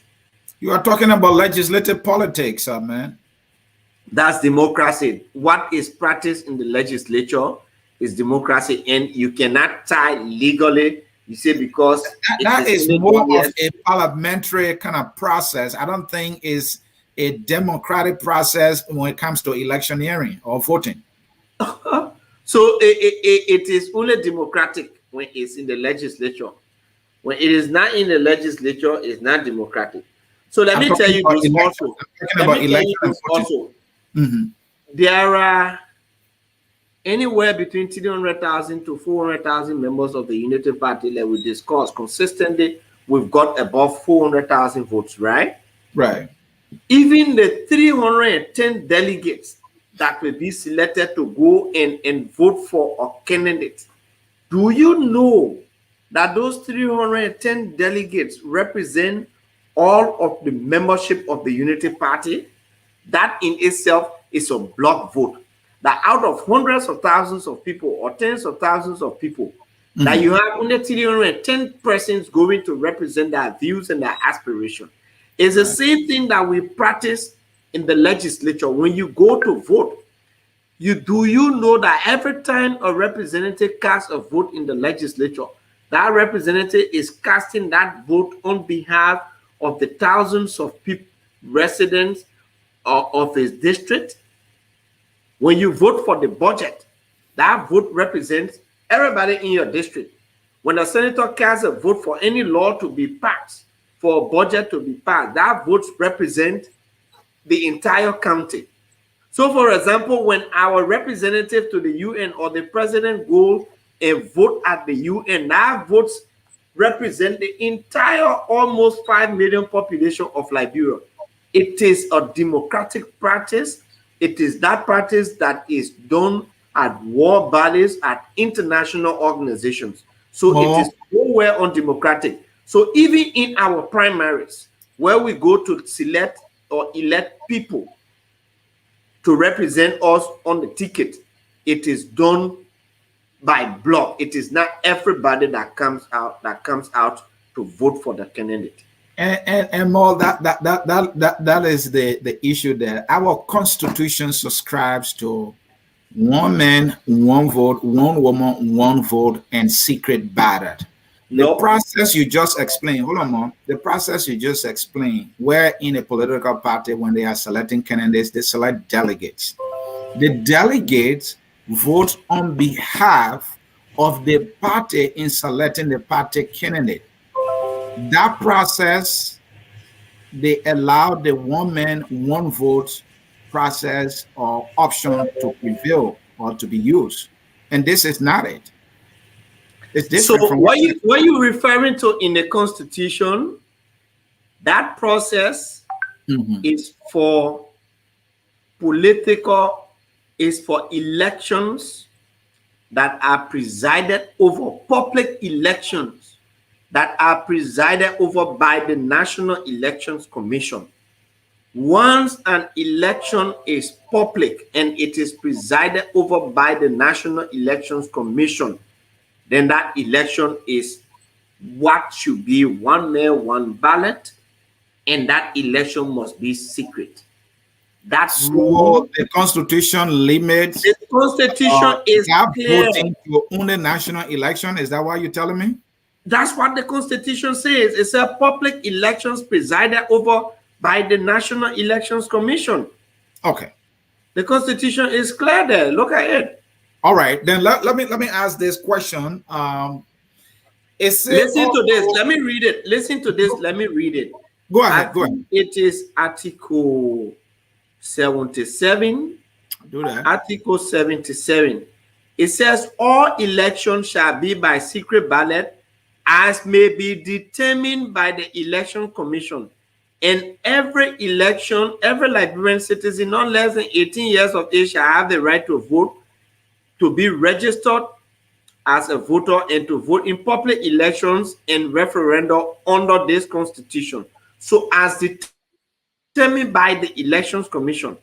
You are talking about legislative politics, man. That's democracy. What is practiced in the legislature is democracy, and you cannot tie legally. You say because that is more of a parliamentary kind of process. I don't think it's a democratic process when it comes to electioneering or voting. So it is only democratic when it's in the legislature. When it is not in the legislature, it's not democratic. So let me tell you this also. There are anywhere between 300,000 to 400,000 members of the Unity Party that we discuss consistently. We've got above 400,000 votes, right? Right. Even the 310 delegates that will be selected to go and vote for a candidate. Do you know that those 310 delegates represent all of the membership of the Unity Party? That in itself is a block vote. That out of hundreds of thousands of people or tens of thousands of people, that you have only 310 persons going to represent their views and their aspirations. It's the same thing that we practice in the legislature. When you go to vote, do you know that every time a representative casts a vote in the legislature, that representative is casting that vote on behalf of the thousands of people, residents of his district? When you vote for the budget, that vote represents everybody in your district. When a senator casts a vote for any law to be passed, for a budget to be passed, that vote represents the entire county. So, for example, when our representative to the UN or the president go and vote at the UN, that votes represent the entire almost 5 million population of Liberia. It is a democratic practice. It is that practice that is done at war bodies, at international organizations. So it is nowhere undemocratic. So even in our primaries, where we go to select or elect people to represent us on the ticket, it is done by block. It is not everybody that comes out to vote for the candidate. And more that is the issue there. Our constitution subscribes to one man, one vote, one woman, one vote, and secret ballot. The No. process you just explained, hold on, Mom. The process you just explained, where in a political party, when they are selecting candidates, they select delegates. The delegates vote on behalf of the party in selecting the party candidate. That process, they allow the one man, one vote process or option to prevail or to be used. And this is not it. It's So different from what you referring to in the Constitution, that process is for elections that are presided over, public elections that are presided over by the National Elections Commission. Once an election is public and it is presided over by the National Elections Commission, then that election is what should be one man, one ballot, and that election must be secret. That's so the Constitution limits. The Constitution is clear. Voting to only national election. Is that what you're telling me? That's what the Constitution says. It's a public elections presided over by the National Elections Commission. Okay. The Constitution is clear there. Look at it. All right. Then let me ask this question. Listen to this. Let me read it. Listen to this. Let me read it. Go ahead. Go ahead. It is Article 77. Do that. Article 77. It says all elections shall be by secret ballot as may be determined by the Election Commission. And every election, every Liberian citizen not less than 18 years of age shall have the right to vote, to be registered as a voter, and to vote in public elections and referenda under this Constitution. So as determined by the Elections Commission,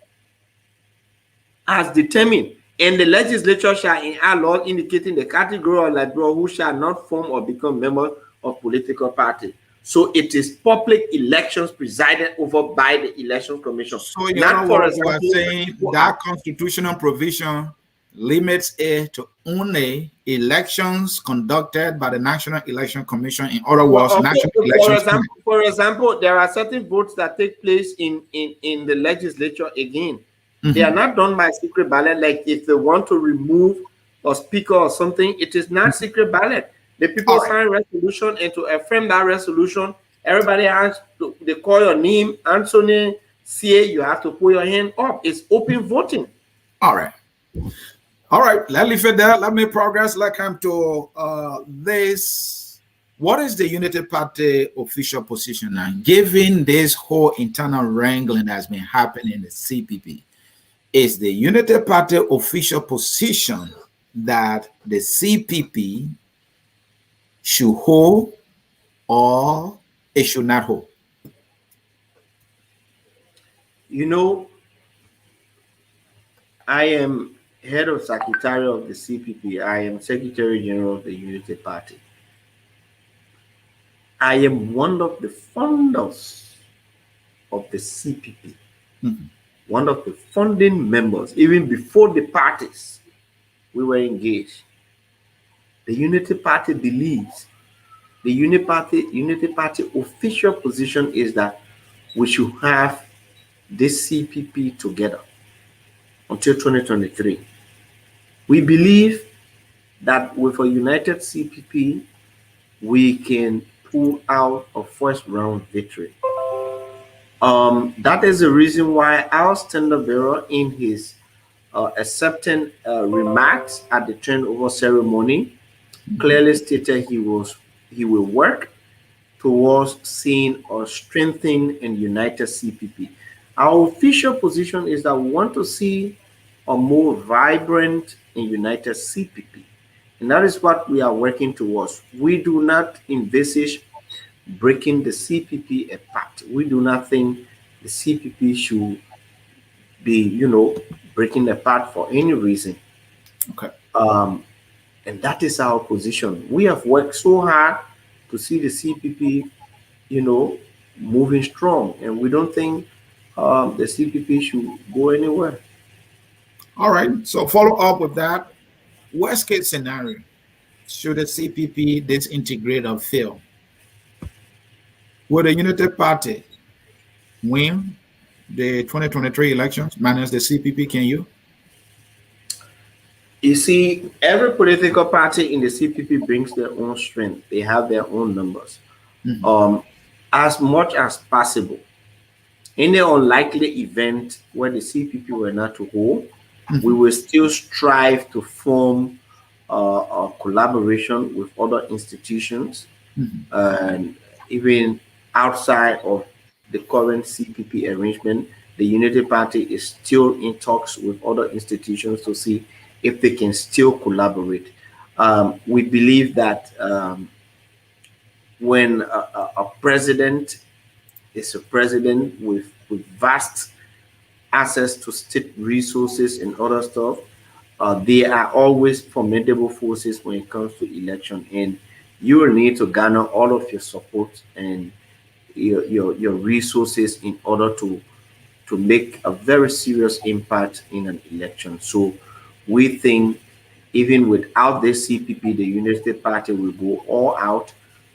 as determined, and the legislature shall enact laws indicating the category of Liberians who shall not form or become members of political party. So it is public elections presided over by the Election Commission. So not for example, you are saying that constitutional provision limits it to only elections conducted by the National Election Commission. In other words, national elections. For example, there are certain votes that take place in the legislature again. They are not done by secret ballot. Like if they want to remove a speaker or something, it is not secret ballot. The people sign a resolution, and to affirm that resolution, everybody has to, they call your name, Ansony, say you have to put your hand up. It's open voting. All right. All right. Let me leave it there. Let me progress. Let's come to this. What is the Unity Party official position now, given this whole internal wrangling that's been happening in the CPP? Is the Unity Party official position that the CPP should hold or it should not hold? You know, I am head of secretary of the CPP. I am Secretary General of the Unity Party. I am one of the founders of the CPP. One of the founding members, even before the parties we were engaged. The Unity Party believes, the Unity Party official position is that we should have this CPP together until 2023. We believe that with a united CPP, we can pull out a first round victory. That is the reason why our standard bearer, in his accepting remarks at the turnover ceremony, clearly stated he will work towards seeing or strengthening and united CPP. Our official position is that we want to see a more vibrant and united CPP, and that is what we are working towards. We do not envisage breaking the CPP apart. We do not think the CPP should be, breaking apart for any reason. Okay. And that is our position. We have worked so hard to see the CPP, you know, moving strong, and we don't think the CPP should go anywhere. All right. So follow up with that. Worst case scenario, should the CPP disintegrate or fail? Will the United Party win the 2023 elections minus the CPP? Can you? You see, every political party in the CPP brings their own strength. They have their own numbers. As much as possible, in the unlikely event where the CPP were not to hold, we will still strive to form a collaboration with other institutions, and even outside of the current CPP arrangement. The Unity Party is still in talks with other institutions to see if they can still collaborate. We believe that when a president is a president with vast access to state resources and other stuff, they are always formidable forces when it comes to election. And you will need to garner all of your support and your resources in order to make a very serious impact in an election. So we think even without the CPP, the Unity Party will go all out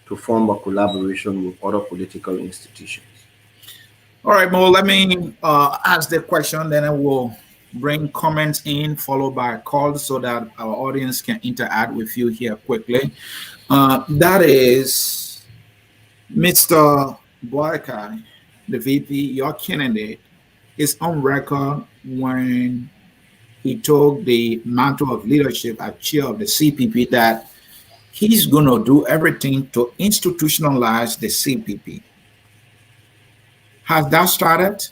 to form a collaboration with other political institutions. All right, Mo, let me ask the question, then I will bring comments in, followed by calls so that our audience can interact with you here quickly. That is Mr. Boyka, the VP, your candidate, is on record when he took the mantle of leadership as chair of the CPP that he's going to do everything to institutionalize the CPP. Has that started?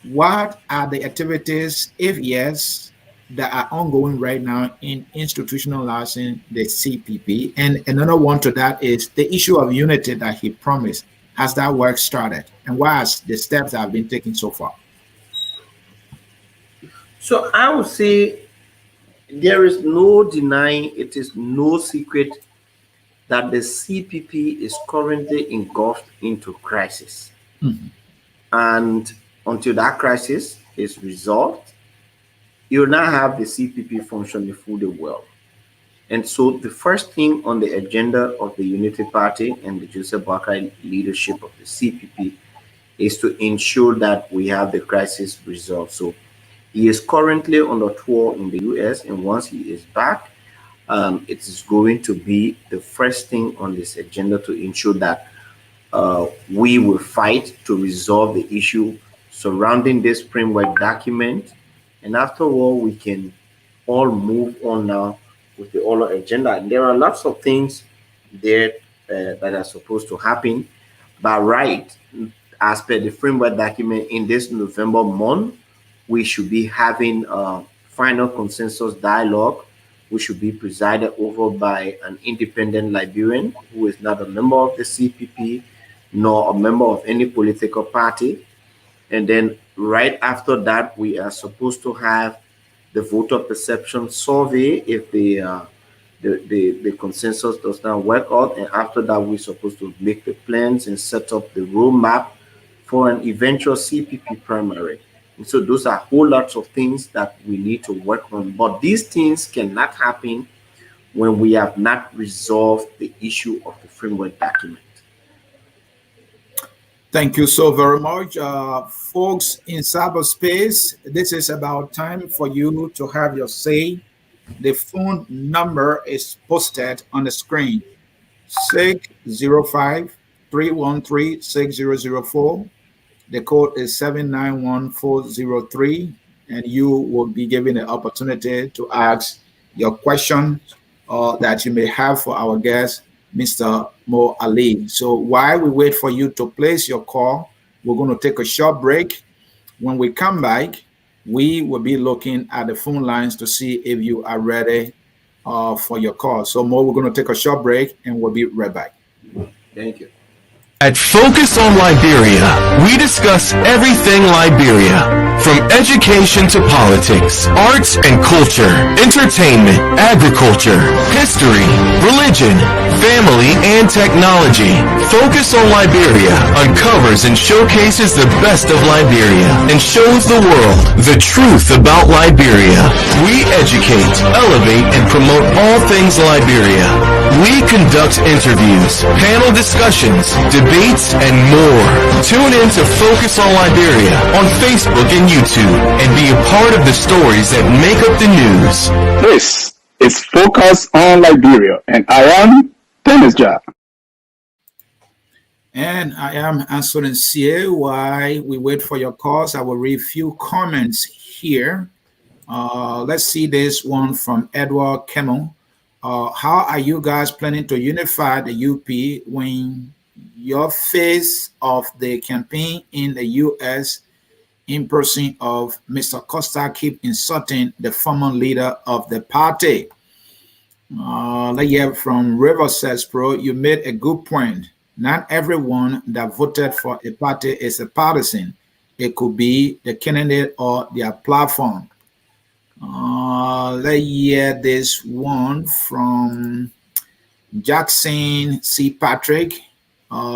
What are the activities, if yes, that are ongoing right now in institutionalizing the CPP? And another one to that is the issue of unity that he promised. Has that work started? And what are the steps that have been taken so far? So I would say there is no denying, it is no secret that the CPP is currently engulfed into crisis. And until that crisis is resolved, you will not have the CPP functioning fully well. And so the first thing on the agenda of the Unity Party and the Joseph Boakai leadership of the CPP is to ensure that we have the crisis resolved. So he is currently on a tour in the US, and once he is back, it is going to be the first thing on this agenda to ensure that we will fight to resolve the issue surrounding this framework document. And after all, we can all move on now with the other agenda. And there are lots of things there that are supposed to happen. But right, as per the framework document, in this November month, we should be having a final consensus dialogue, which should be presided over by an independent Liberian who is not a member of the CPP, nor a member of any political party. And then right after that, we are supposed to have the voter perception survey if the consensus does not work out. And after that, we're supposed to make the plans and set up the roadmap for an eventual CPP primary. And so those are whole lots of things that we need to work on. But these things cannot happen when we have not resolved the issue of the framework document. Thank you so very much. Folks in cyberspace, this is about time for you to have your say. The phone number is posted on the screen, 605-313-6004. The code is 791403, and you will be given an opportunity to ask your question that you may have for our guest, Mr. Mo Ali. So while we wait for you to place your call, we're going to take a short break. When we come back, we will be looking at the phone lines to see if you are ready for your call. So Mo, we're going to take a short break and we'll be right back. Thank you. At Focus on Liberia, we discuss everything Liberia, From education to politics, arts and culture, entertainment, agriculture, history, religion, family, and technology, Focus on Liberia uncovers and showcases the best of Liberia and shows the world the truth about Liberia. We educate, elevate, and promote all things Liberia. We conduct interviews, panel discussions, debates, and more. Tune in to Focus on Liberia on Facebook and YouTube and be a part of the stories that make up the news. This is Focus on Liberia, and I am Dennis Jar. And I am Ansony. While we wait for your calls, I will read a few comments here. Let's see this one from Edward Kemmel. How are you guys planning to unify the UP when your face of the campaign in the U.S. in person of Mr. Costa keep insulting the former leader of the party? Let's hear from River says, Pro, you made a good point. Not everyone that voted for a party is a partisan. It could be the candidate or their platform. Let's hear this one from Jackson C. Patrick.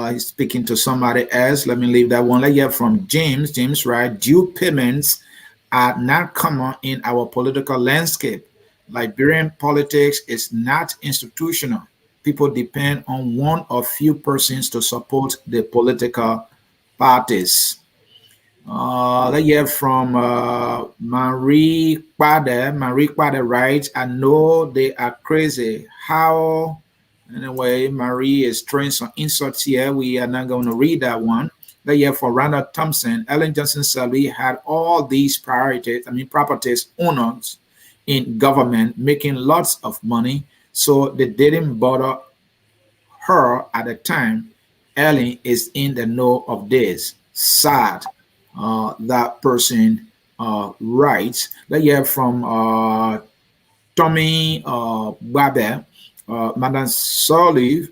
He's speaking to somebody else. Let me leave that one. Let's hear from James. James, right? Due payments are not common in our political landscape. Liberian politics is not institutional. People depend on one or few persons to support the political parties. Let's hear from Marie Quade. Marie Quade writes, I know they are crazy. How? Anyway, Marie is throwing some insults here. We are not going to read that one. Let's hear from Randall Thompson. Ellen Johnson Sirleaf had all these properties owners in government making lots of money, so they didn't bother her at the time. Ellen is in the know of this. Sad. That person writes. Let's hear from Tommy Babe. Madam Sirleaf,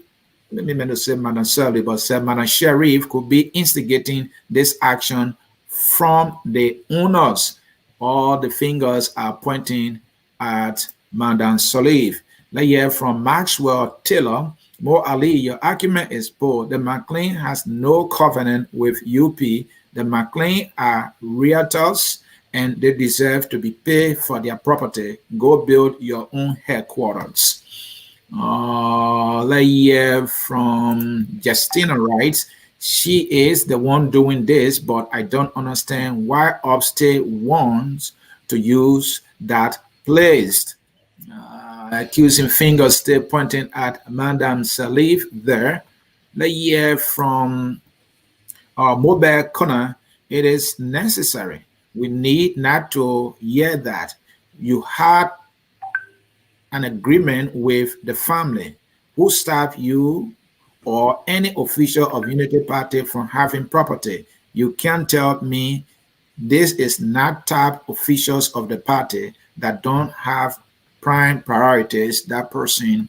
let me meant to say Madam Sirleaf, but said Madam Sheriff could be instigating this action from the owners. All the fingers are pointing at Madam Sirleaf. Let's hear from Maxwell Taylor. Mo Ali, your argument is poor. The McLean has no covenant with UP. The McLean are realtors and they deserve to be paid for their property. Go build your own headquarters. Let's hear from Justina writes, she is the one doing this, but I don't understand why Upstate wants to use that place. Accusing fingers still pointing at Madam Sirleaf there. Let's hear from Mobile Connor. It is necessary. We need not to hear that. You had an agreement with the family who stopped you or any official of Unity Party from having property. You can't tell me this is not top officials of the party that don't have prime priorities. That person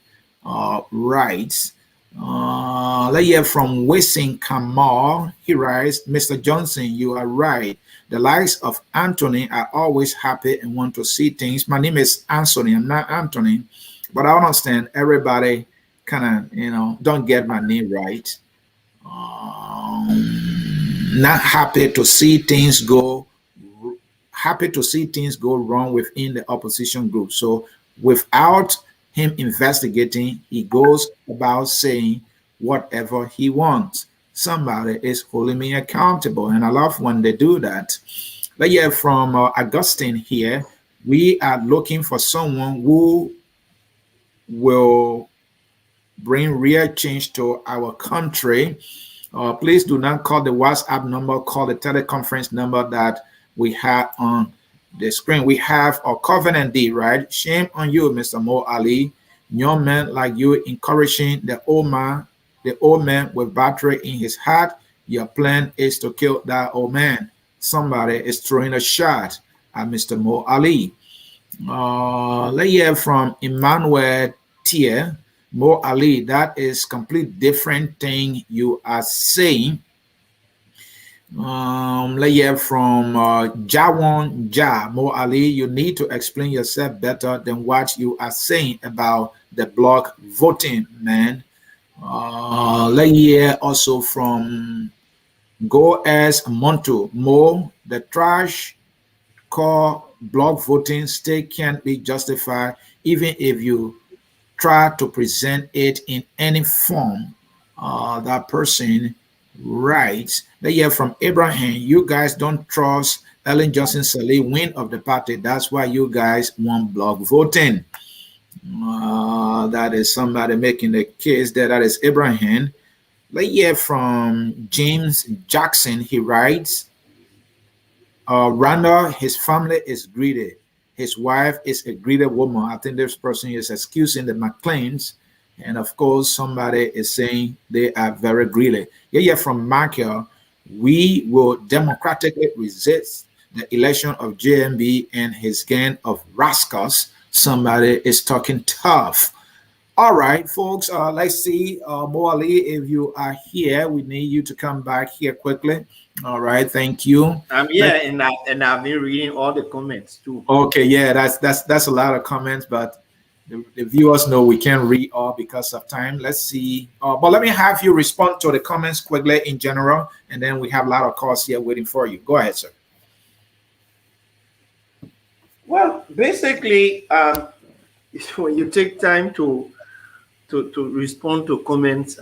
writes. Let's hear from Wissing Kamal. He writes, Mr. Johnson, you are right. The likes of Anthony are always happy and want to see things. My name is Ansony. I'm not Anthony, but I understand everybody kind of, don't get my name right. Not happy to see things go wrong within the opposition group. So without him investigating, he goes about saying whatever he wants. Somebody is holding me accountable, and I love when they do that. Let's hear from Augustine here. We are looking for someone who will bring real change to our country. Please do not call the WhatsApp number, call the teleconference number that we have on the screen. We have a covenant deed, right? Shame on you, Mr. Mo Ali. Young men like you encouraging the old man with battery in his heart. Your plan is to kill that old man. Somebody is throwing a shot at Mr. Mo Ali. Let's hear from Emmanuel Tier. Mo Ali, that is complete different thing you are saying. Let's hear from Jawon Ja. Mo Ali, you need to explain yourself better than what you are saying about the block voting, man. Let's hear also from Go as Monto. Mo, the trash core block voting still can't be justified even if you try to present it in any form. That person writes that yeah, from Abraham, you guys don't trust Ellen Johnson Sirleaf win of the party. That's why you guys want block voting. That is somebody making the case that that is Abraham. Let's hear from James Jackson. He writes, Randall, his family is greedy. His wife is a greedy woman. I think this person is excusing the McLeans. And of course, somebody is saying they are very greedy. Yeah, from Michael, we will democratically resist the election of JMB and his gang of rascals. Somebody is talking tough. All right, folks, let's see. Mo Ali, if you are here, we need you to come back here quickly. All right, thank you. Yeah, and I've been reading all the comments too. Okay, yeah, that's a lot of comments, but the viewers know we can't read all because of time. Let's see. But let me have you respond to the comments quickly in general, and then we have a lot of calls here waiting for you. Go ahead, sir. Well, basically, when you take time to respond to comments,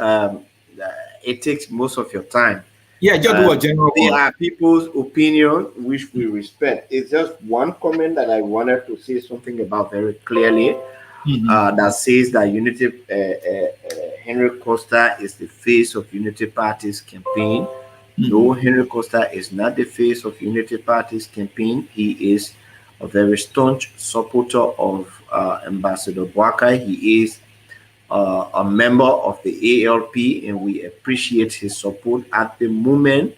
it takes most of your time. Yeah, just do a general There one. are people's opinion which we respect. It's just one comment that I wanted to say something about very clearly. That says that Henry Costa is the face of Unity Party's campaign. No, Henry Costa is not the face of Unity Party's campaign. He is a very staunch supporter of Ambassador Boakai. He is a member of the ALP, and we appreciate his support. At the moment,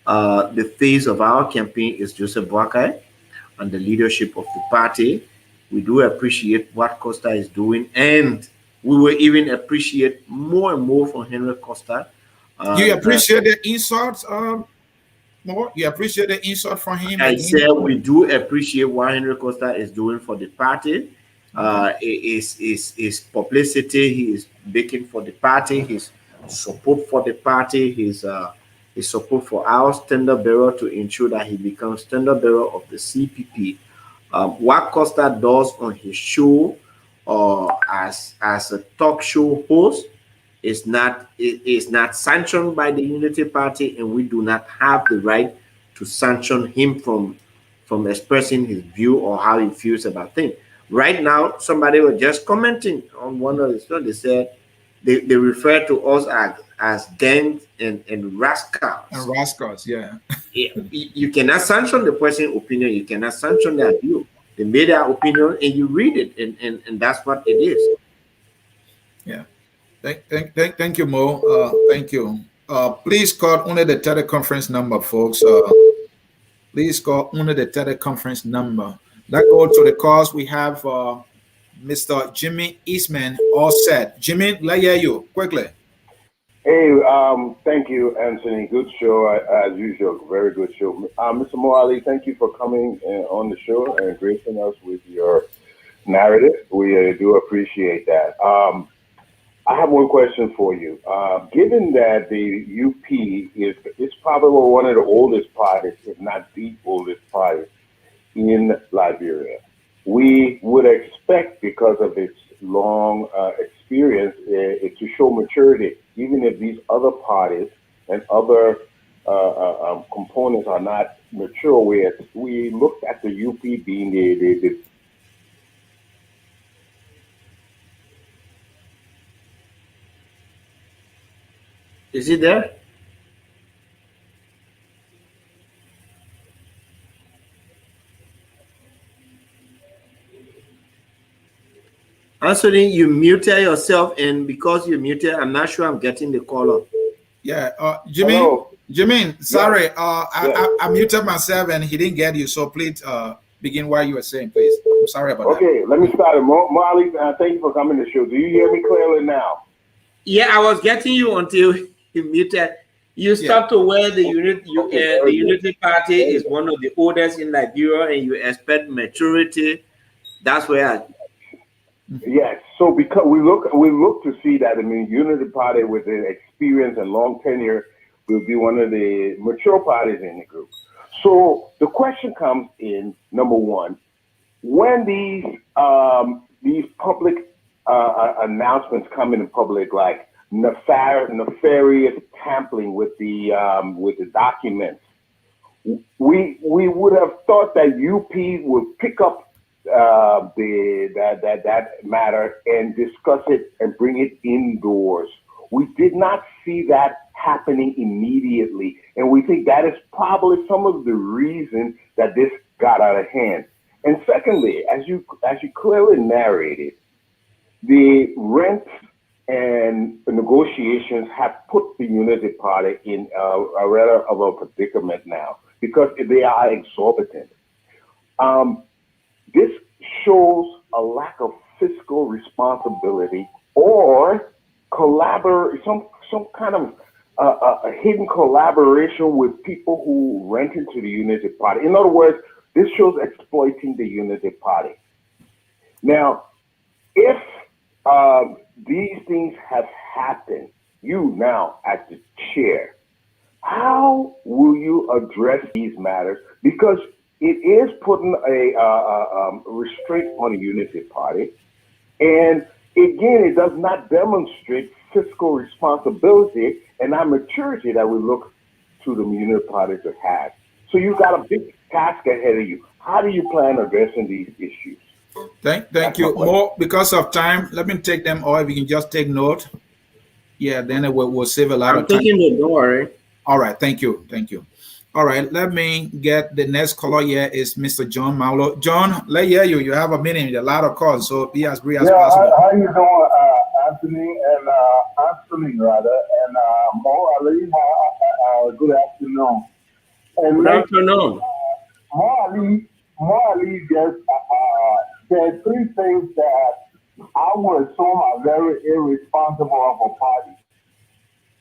the face of our campaign is Joseph Boakai and the leadership of the party. We do appreciate what Costa is doing, and we will even appreciate more and more from Henry Costa. You appreciate the insults, more? You appreciate the insult from him? I said we do appreciate what Henry Costa is doing for the party. His publicity, he is baking for the party, his support for the party, his support for our standard bearer to ensure that he becomes standard bearer of the CPP. What Costa does on his show as a talk show host is not sanctioned by the Unity Party, and we do not have the right to sanction him from expressing his view or how he feels about things. Right now, somebody was just commenting on one of the stories. They said they refer to us as gangs and rascals. And rascals, yeah. You cannot sanction the person's opinion. You cannot sanction their view. They made their opinion, and you read it, and that's what it is. Yeah. Thank you, Mo. Thank you. Please call only the teleconference number, folks. Please call only the teleconference number. Let's go to the calls. We have Mr. Jimmy Eastman all set. Jimmy, let's hear you quickly. Hey, thank you, Anthony. Good show, as usual. Very good show. Mr. Mo Ali, thank you for coming on the show and gracing us with your narrative. We do appreciate that. I have one question for you. Given that the UP is probably one of the oldest parties, if not the oldest party in Liberia, we would expect, because of its long experience, it to show maturity, even if these other parties and other components are not mature. We looked at the UP being the Is he there? Ansony, you muted yourself, and because you muted, I'm not sure I'm getting the call up. Yeah, Jimin, sorry, I muted myself and he didn't get you, so please begin what you were saying, please. I'm sorry about that. Okay, let me start. Molly, thank you for coming to the show. Do you hear me clearly now? Yeah, I was getting you until you muted. You Yeah. stop to where the Okay, the very good. Unity Party Very is good. one of the oldest in Liberia, and you expect maturity. That's where Yes. So because we look to see that, I mean, Unity Party with the experience and long tenure will be one of the mature parties in the group. So the question comes in, number one, when these public announcements come in public, like nefarious tampering with the documents, we would have thought that UP would pick up that matter and discuss it and bring it indoors. We did not see that happening immediately, and we think that is probably some of the reason that this got out of hand. And secondly, as you clearly narrated, the rent and the negotiations have put the Unity Party in a rather of a predicament now because they are exorbitant. Um, this shows a lack of fiscal responsibility or some kind of a hidden collaboration with people who rent into the Unity Party. In other words, this shows exploiting the Unity Party. Now, if these things have happened, you now as the chair, how will you address these matters? Because it is putting a restraint on the Unity Party, and again, it does not demonstrate fiscal responsibility and that maturity that we look to the Unity Party to have. So you've got a big task ahead of you. How do you plan on addressing these issues? Thank you. More because of time, let me take them all. If you can just take note. Yeah, then we'll save a lot I'm of time. taking the door. All right, thank you. Thank you. All right, let me get the next caller here is Mr. John Maulo. John, let hear you. You have a minute, a lot of calls, so be as brief as Yeah, possible. how you doing, Anthony and Anthony rather, and Mo Ali? Good afternoon. And Good like afternoon. Mo Ali just there are three things that I would assume are very irresponsible of a party.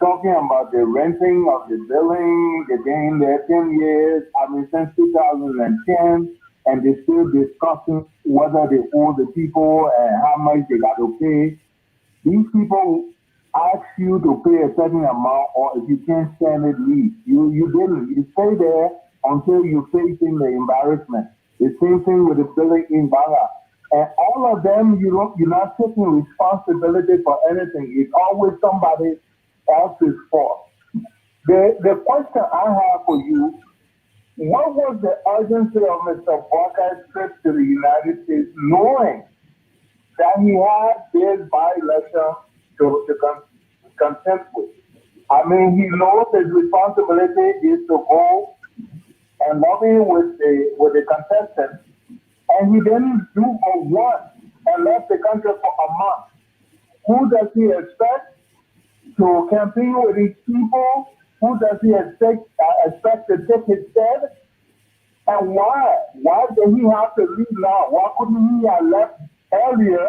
Talking about the renting of the building, they've been there 10 years, I mean, since 2010, and they're still discussing whether they owe the people and how much they got to pay. These people ask you to pay a certain amount, or if you can't stand it, leave. You didn't. You stay there until you're facing the embarrassment. The same thing with the building in Banga. And all of them, you're not taking responsibility for anything. It's always somebody else's fault. The question I have for you, what was the urgency of Mr. Walker's trip to the United States, knowing that he had this by-election to contend with? I mean, he knows his responsibility is to go and lobby with the contestants, and he didn't do for one and left the country for a month. Who does he expect to campaign with these people? Who does he expect to take his stead? And why? Why did he have to leave now? Why couldn't he have left earlier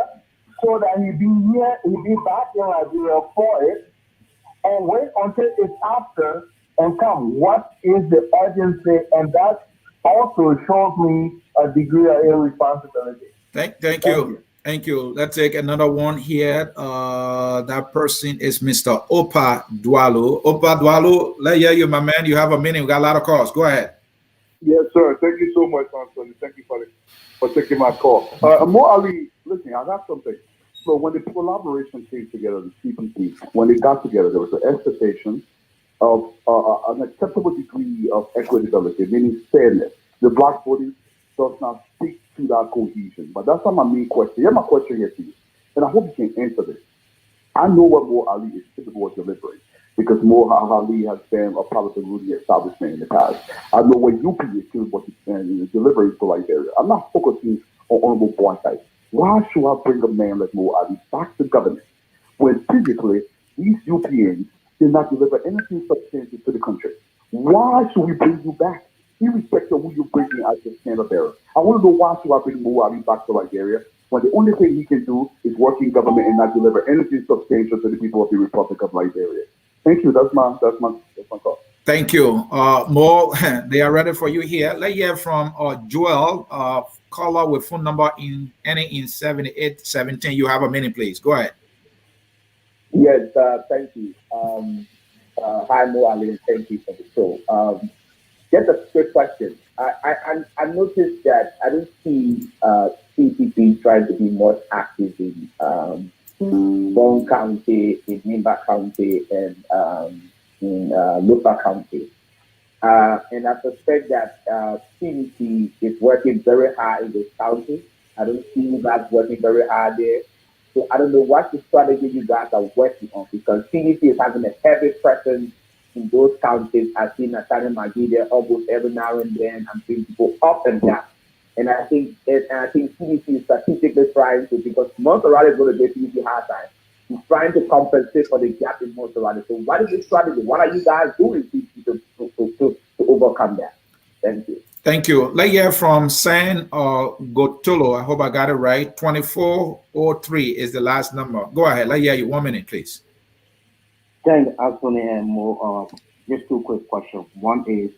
so that he'd be back in Liberia for it and wait until it's after and come? What is the urgency? And that also shows me a degree of irresponsibility. Thank you. Thank you. Let's take another one here. That person is Mr. Opa Dwalo. Opa Dwalo, let hear you, my man. You have a minute. We got a lot of calls. Go ahead. Yes, sir. Thank you so much, Ansony. Thank you for taking my call. Mo Ali, listen, I got something. So when the collaboration came together, the CPC, when they got together, there was an expectation of an acceptable degree of equitability, meaning fairness. The black voting does not speak to that cohesion. But that's not my main question. Here's my question here to you, and I hope you can answer this. I know what Mo Ali is capable of delivering because Mo Ali has been a part of the ruling establishment in the past. I know what UP is capable of delivering for Liberia. I'm not focusing on Honorable Boycott. Why should I bring a man like Mo Ali back to government when previously these UPNs did not deliver anything substantial to the country? Why should we bring you back? Irrespective of who you bring in as a standard bearer. I want to know why should I bring Mo Ali back to Liberia when the only thing he can do is work in government and not deliver anything substantial to the people of the Republic of Liberia. Thank you. That's my call. Thank you. Mo, they are ready for you here. Let's hear from Joel, caller with phone number ending in 7817. You have a minute, please. Go ahead. Yes, thank you. Hi, Mo Ali, and thank you for the show. Just a quick question. I noticed that I don't see CPP trying to be more active in Bone County, in Nimba County, and in Lupa County. And I suspect that CDC is working very hard in this county. I don't see you guys working very hard there. So I don't know what the strategy you guys are working on, because CDC is having a heavy presence in those counties. I've seen Nathaniel McGee there almost every now and then, and bring people up and down. And I think CDC is strategically trying to, because Monserrat is going to get CDC hard time. He's trying to compensate for the gap in Monserrat. So what is the strategy? What are you guys doing to overcome that? Thank you. Thank you. Let's hear from San Gotolo. I hope I got it right. 2403 is the last number. Go ahead. Let's hear you. 1 minute, please. Thanks, Ansony and Mo. Just two quick questions. One is,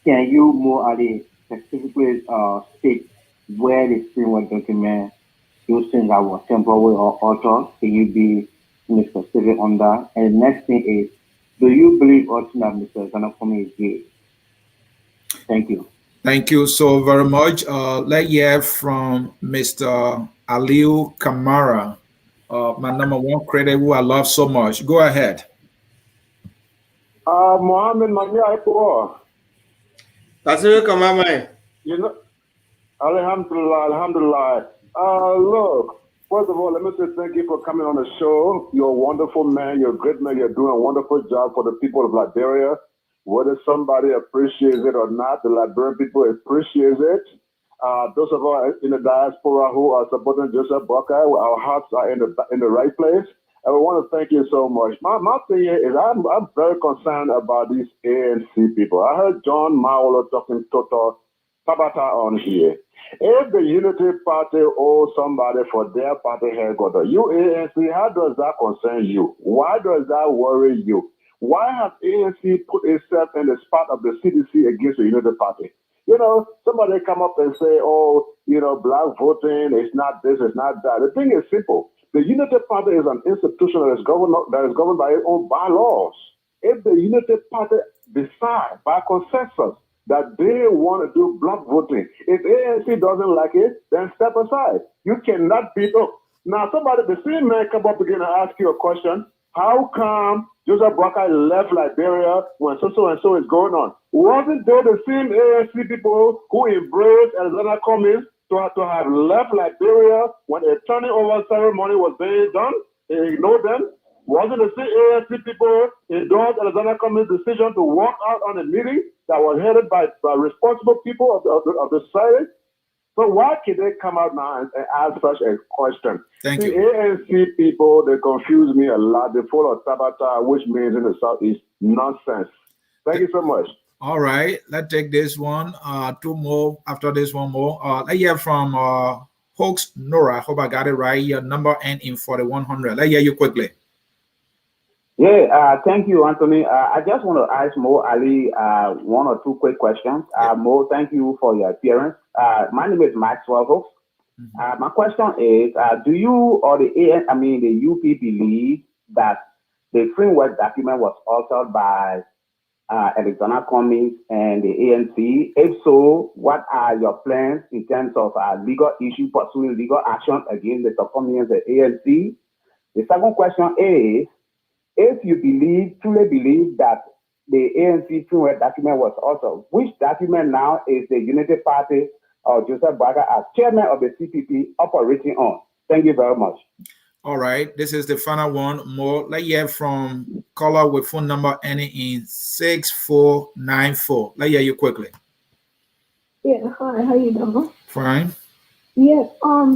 can you, Mo Ali, specifically state where the framework document those things that were temporary or altered? Can you be specific on that? And the next thing is, do you believe also that Mr. Zanakome is gay? Thank you. Thank you so very much. Let's hear from Mr. Aliu Kamara, my number one credit who I love so much. Go ahead. Mohammed Mania, That's it, come on, man. you know, Alhamdulillah, Alhamdulillah. Look, first of all, let me say thank you for coming on the show. You're a wonderful man. You're a great man. You're doing a wonderful job for the people of Liberia. Whether somebody appreciates it or not, the Liberian people appreciate it. Those of us in the diaspora who are supporting Joseph Buckeye, our hearts are in the right place. And we want to thank you so much. My thing is, I'm very concerned about these ANC people. I heard John Maulo talking to Tabata on here. If the Unity Party owes somebody for their party headquarters, you ANC, how does that concern you? Why does that worry you? Why has ANC put itself in the spot of the CDC against the Unity Party? You know, somebody come up and say, oh, you know, black voting is not this, it's not that. The thing is simple. The Unity Party is an institution that is governed by its own bylaws. If the Unity Party decide by consensus that they want to do black voting, if ANC doesn't like it, then step aside. You cannot beat up. Now, somebody, the same man come up again and ask you a question. How come Joseph Buckeye left Liberia when so and so is going on? Wasn't there the same ANC people who embraced Alexander Cummings to have left Liberia when a turning over ceremony was being done? They ignored them. Wasn't the same ANC people endorsed Alexander Cummings' decision to walk out on a meeting that was headed by responsible people of the society? So why can they come out now and ask such a question? Thank you. you. ANC people, they confuse me a lot. They follow Tabata, which means in the Southeast, nonsense. Thank you so much. All right, let's take this one. Two more after this one more. Let's hear from Hoax Nora. I hope I got it right. Your number end in 4100. Let's hear you quickly. Yeah, thank you, Anthony. I just want to ask Mo Ali one or two quick questions. Mo, thank you for your appearance. My name is Maxwell Hooks. My question is, do you or the UP believe that the framework document was altered by Alexander Cummings and the ANC? If so, what are your plans in terms of legal issue, pursuing legal action against the Cummings and the ANC? The second question is, if you truly believe that the ANC framework document was altered, which document now is the Unity Party or Joseph Buckeye as chairman of the CPP operating on? Thank you very much. All right, this is the final one. More. Let's hear from caller with phone number ending in 6494. Let's hear you quickly. Yeah, hi, how you doing? Fine. Yeah,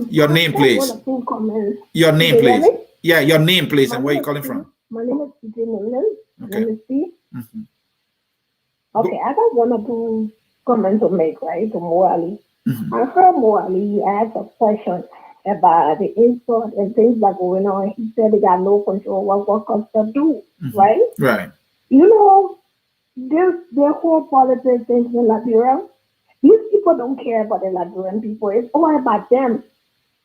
your name, please. Your name, please. Yeah, your name, please, and where you calling from? My name is CJ Nolan. Okay. Let me see. Okay, I got one or two comments to make, right, to Mo Ali. I heard Mo Ali ask a question. about the insult and things that going on. He said they got no control of what Costa do, right? Right. You know, their whole politics things in Liberia. These people don't care about the Liberian people. It's all about them.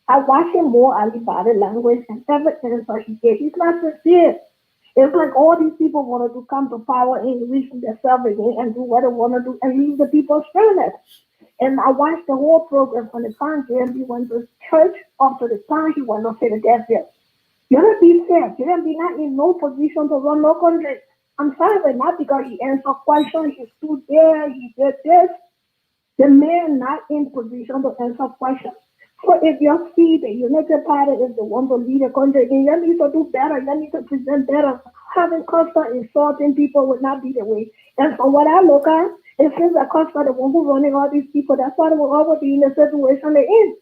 I watch him more on the body language and everything that he did. He's not sincere. It's like all these people wanted to come to power and reach themselves again and do what they want to do and leave the people stranded. And I watched the whole program from the time JMB went to church up to the time he went to Philadelphia. You gotta be fair. JMB not in no position to run no country. I'm sorry, but not because he answered questions, he stood there, he did this. The man not in position to answer questions. So if you see the United Party is the one to lead the country, then you need to do better. You need to present better. Having constant insulting people would not be the way. And from what I look at, it seems like Costa the one who's running all these people. That's why they will always be in the situation they're in.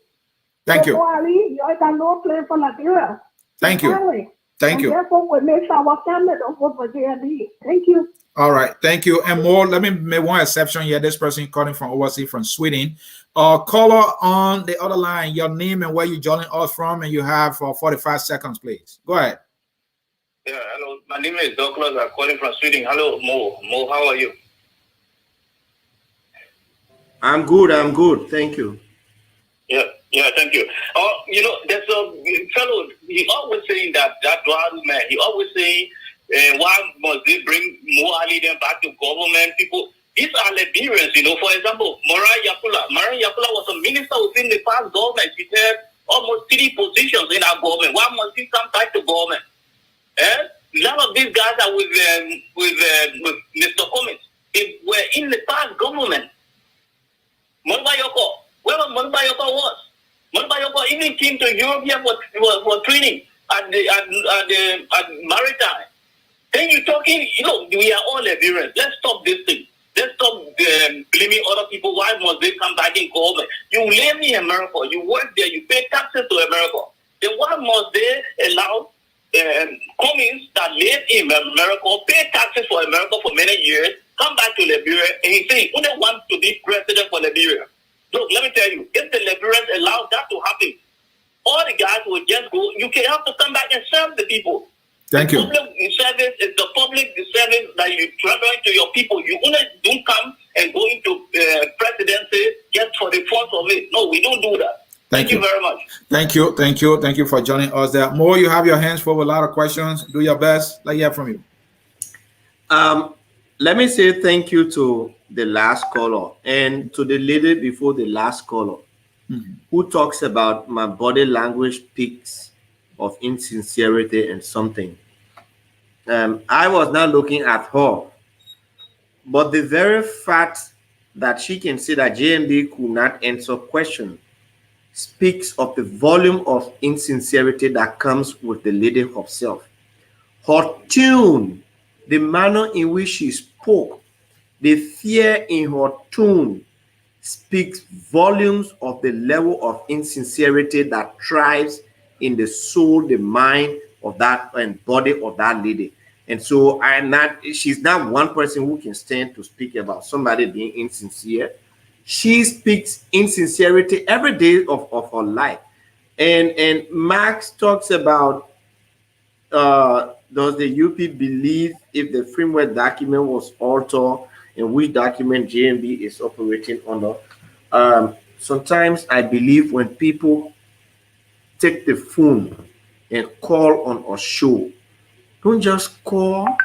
Thank you. So, Ali, you got no plan for Liberia. Thank you. Family. Thank And you. therefore, we make sure our family don't vote for JLD. Thank you. All right, thank you. And more, let me make one exception here. This person calling from overseas, from Sweden. Caller on the other line, your name and where you joining us from, and you have 45 seconds, please. Go ahead. Yeah, hello. My name is Douglas. I'm calling from Sweden. Hello, Mo. Mo, how are you? I'm good. Thank you. Yeah, thank you. You know, there's a fellow, he always saying that Dwadu man, he always saying, why must they bring more Ali them back to government? People, these are Liberians, you know. For example, Mariah Yakula was a minister within the past government. She had almost 3 positions in our government. Why must he come back to government? None of these guys are with Mr. Cummings. They were in the past government. Monbayoko, where Monbayoko was. Monbayoko even came to Europe here for training at Maritime. Then you're talking, you know, we are all Liberians. Let's stop this thing. Let's stop blaming other people. Why must they come back in government? You live in America. You work there. You pay taxes to America. Then why must they allow Cummings that live in America, pay taxes for America for many years, come back to Liberia, and he say, who don't want to be president for Liberia? Look, let me tell you, if the Liberians allow that to happen, all the guys will just go, you can have to come back and serve the people. Thank you. Public service is the public service that you travel to your people. You only don't come and go into presidency just for the funds of it. No, we don't do that. Thank you very much. Thank you for joining us there. More, you have your hands full with a lot of questions. Do your best. Let's hear from you. Let me say thank you to the last caller and to the lady before the last caller who talks about my body language speaks of insincerity and something. I was not looking at her, but the very fact that she can say that JMD could not answer questions speaks of the volume of insincerity that comes with the lady herself. Her tune, the manner in which she spoke, the fear in her tone speaks volumes of the level of insincerity that thrives in the soul, the mind of that and body of that lady. And so she's not one person who can stand to speak about somebody being insincere. She speaks insincerity every day of her life. And Max talks about does the UP believe if the framework document was altered and which document JMB is operating under? Sometimes I believe when people take the phone and call on a show, don't just call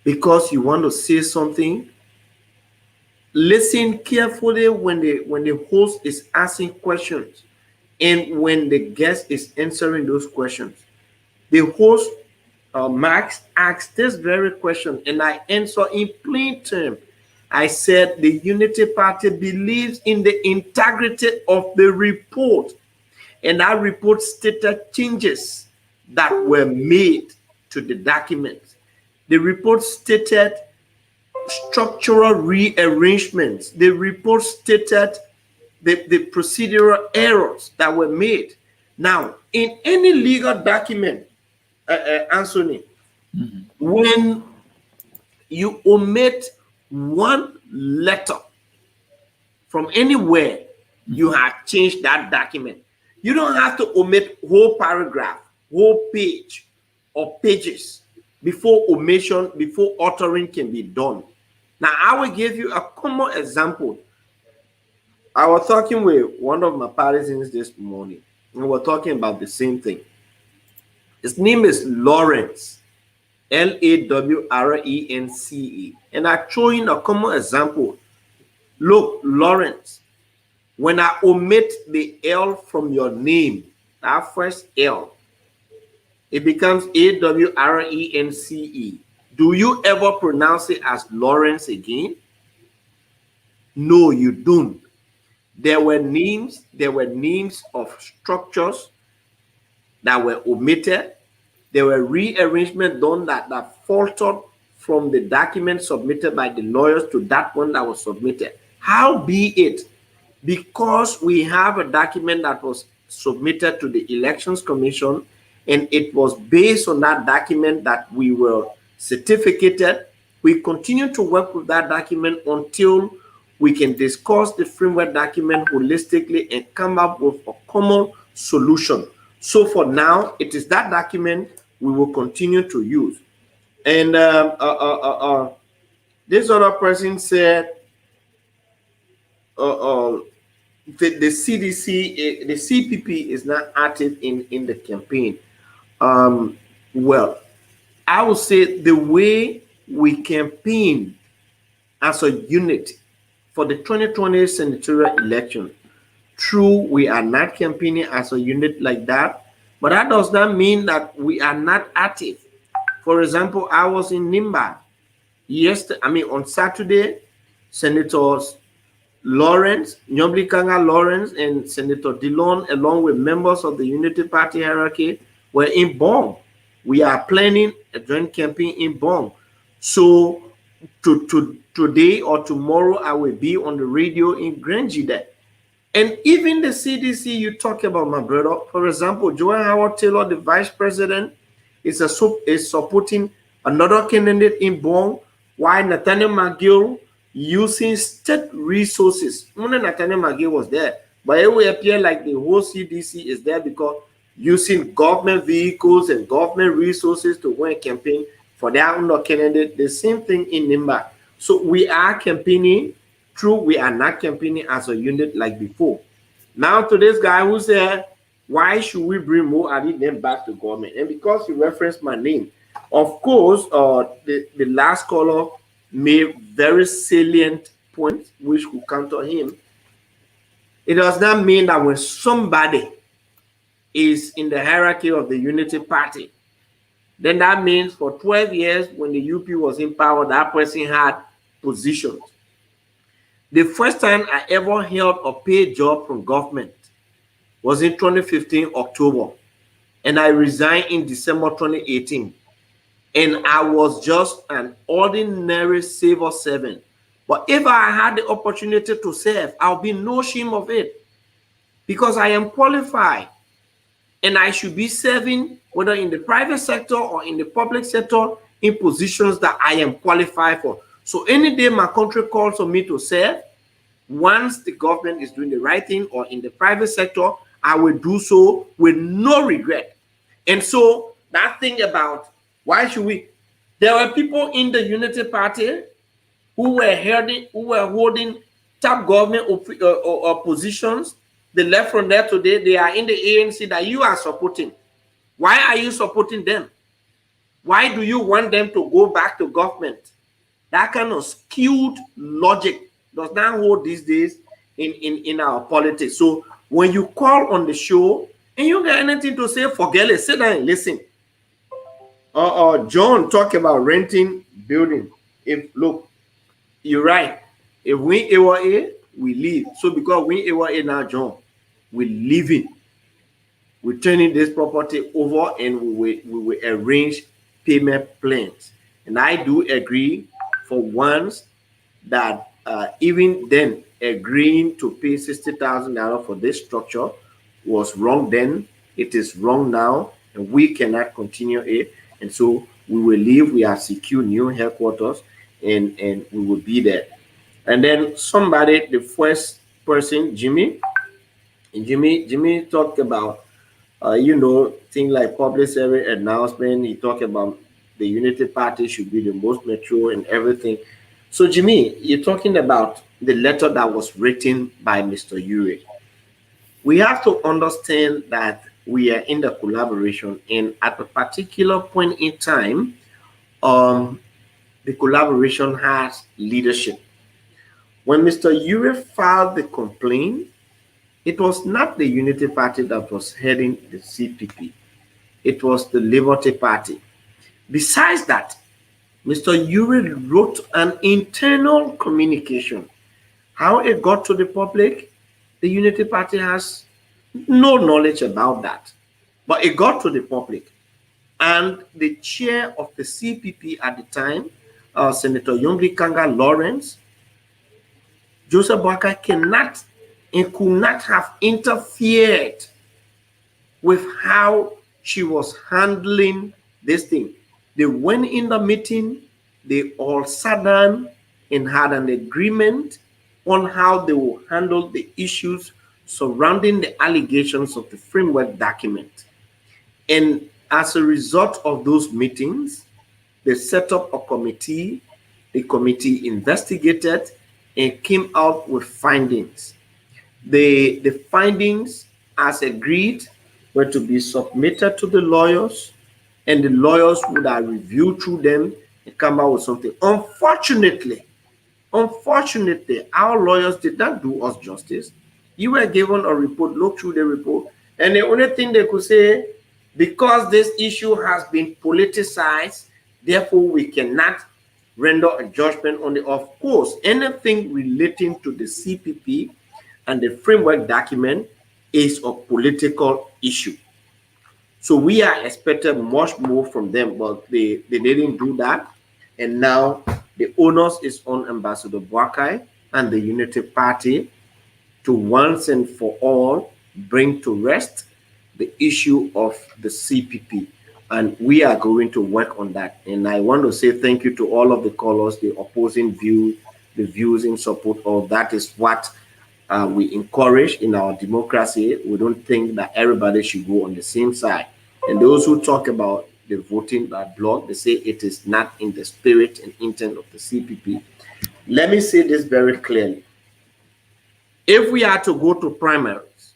because you want to say something. Listen carefully when the host is asking questions and when the guest is answering those questions. The host, Max, asked this very question, and I answer in plain terms. I said the Unity Party believes in the integrity of the report, and that report stated changes that were made to the documents. The report stated structural rearrangements. The report stated the procedural errors that were made. Now, in any legal document, Ansony, when you omit one letter from anywhere, you have changed that document. You don't have to omit whole paragraph, whole page, or pages before omission, before altering can be done. Now, I will give you a common example. I was talking with one of my partisans this morning, and we're talking about the same thing. His name is Lawrence, Lawrence, and I'm showing a common example. Look, Lawrence, when I omit the L from your name, that first L, it becomes Awrence. Do you ever pronounce it as Lawrence again? No, you don't. There were names of structures that were omitted. There were rearrangements done that faltered from the document submitted by the lawyers to that one that was submitted. How be it? Because we have a document that was submitted to the Elections Commission, and it was based on that document that we were certificated, we continue to work with that document until we can discuss the framework document holistically and come up with a common solution. So for now, it is that document we will continue to use. And this other person said, the CDC, the CPP is not active in the campaign. Well, I would say the way we campaign as a unit for the 2020 senatorial election, true, we are not campaigning as a unit like that, but that does not mean that we are not active. For example, I was in Nimba on Saturday. Senators Lawrence, Nyoblikanga Lawrence, and Senator Dillon, along with members of the Unity Party hierarchy, were in Bong. We are planning a joint campaign in Bong. So today or tomorrow, I will be on the radio in Grangy there. And even the CDC you talk about, my brother, for example, Joanne Howard Taylor, the vice president, is supporting another candidate in Bong, while Nathaniel McGill using state resources. Only Nathaniel McGill was there, but it will appear like the whole CDC is there because using government vehicles and government resources to win a campaign for their own candidate. The same thing in Nimba. So we are campaigning. True, we are not campaigning as a unit like before. Now to this guy who said, why should we bring Mo Ali then back to government? And because you referenced my name, of course, the last caller made very salient points which will counter him. It does not mean that when somebody is in the hierarchy of the Unity Party, then that means for 12 years when the UP was in power, that person had positions. The first time I ever held a paid job from government was in 2015 October, and I resigned in December 2018. And I was just an ordinary civil servant. But if I had the opportunity to serve, I'll be no shame of it, because I am qualified and I should be serving, whether in the private sector or in the public sector, in positions that I am qualified for. So any day my country calls on me to serve, once the government is doing the right thing or in the private sector, I will do so with no regret. And so that thing about why should we? There were people in the Unity Party who were holding top government positions. They left from there today. They are in the ANC that you are supporting. Why are you supporting them? Why do you want them to go back to government? That kind of skewed logic does not hold these days in our politics. So when you call on the show and you got anything to say, forget it. Sit down and listen. John talked about renting building. Look, you're right. If we AWA, we leave. So because we AWA now, John, we're leaving. We're turning this property over and we will arrange payment plans. And I do agree for once that even then agreeing to pay $60,000 for this structure was wrong then. It is wrong now, and we cannot continue it. And so we will leave. We have secured new headquarters, and we will be there. And then somebody, the first person, Jimmy, And Jimmy talked about, things like public service announcement. He talked about the Unity Party should be the most mature and everything. So, Jimmy, you're talking about the letter that was written by Mr. Uri. We have to understand that we are in the collaboration, and at a particular point in time, the collaboration has leadership. When Mr. Uri filed the complaint, it was not the Unity Party that was heading the CPP. It was the Liberty Party. Besides that, Mr. Uri wrote an internal communication. How it got to the public, the Unity Party has no knowledge about that. But it got to the public. And the chair of the CPP at the time, Senator Youngli Kanga Lawrence, Joseph Boakai cannot and could not have interfered with how she was handling this thing. They went in the meeting, they all sat down and had an agreement on how they will handle the issues surrounding the allegations of the framework document. And as a result of those meetings, they set up a committee. The committee investigated and came out with findings. The findings, as agreed, were to be submitted to the lawyers, and the lawyers would have reviewed through them and come out with something. Unfortunately, our lawyers did not do us justice. You were given a report, look through the report, and the only thing they could say, because this issue has been politicized, therefore we cannot render a judgment on it. Of course, anything relating to the CPP and the framework document is a political issue. So we are expecting much more from them, but they didn't do that. And now the onus is on Ambassador Boakai and the Unity Party to once and for all bring to rest the issue of the CPP. And we are going to work on that. And I want to say thank you to all of the callers, the opposing view, the views in support of that is what we encourage in our democracy. We don't think that everybody should go on the same side. And those who talk about the voting by bloc, they say it is not in the spirit and intent of the CPP. Let me say this very clearly. If we are to go to primaries,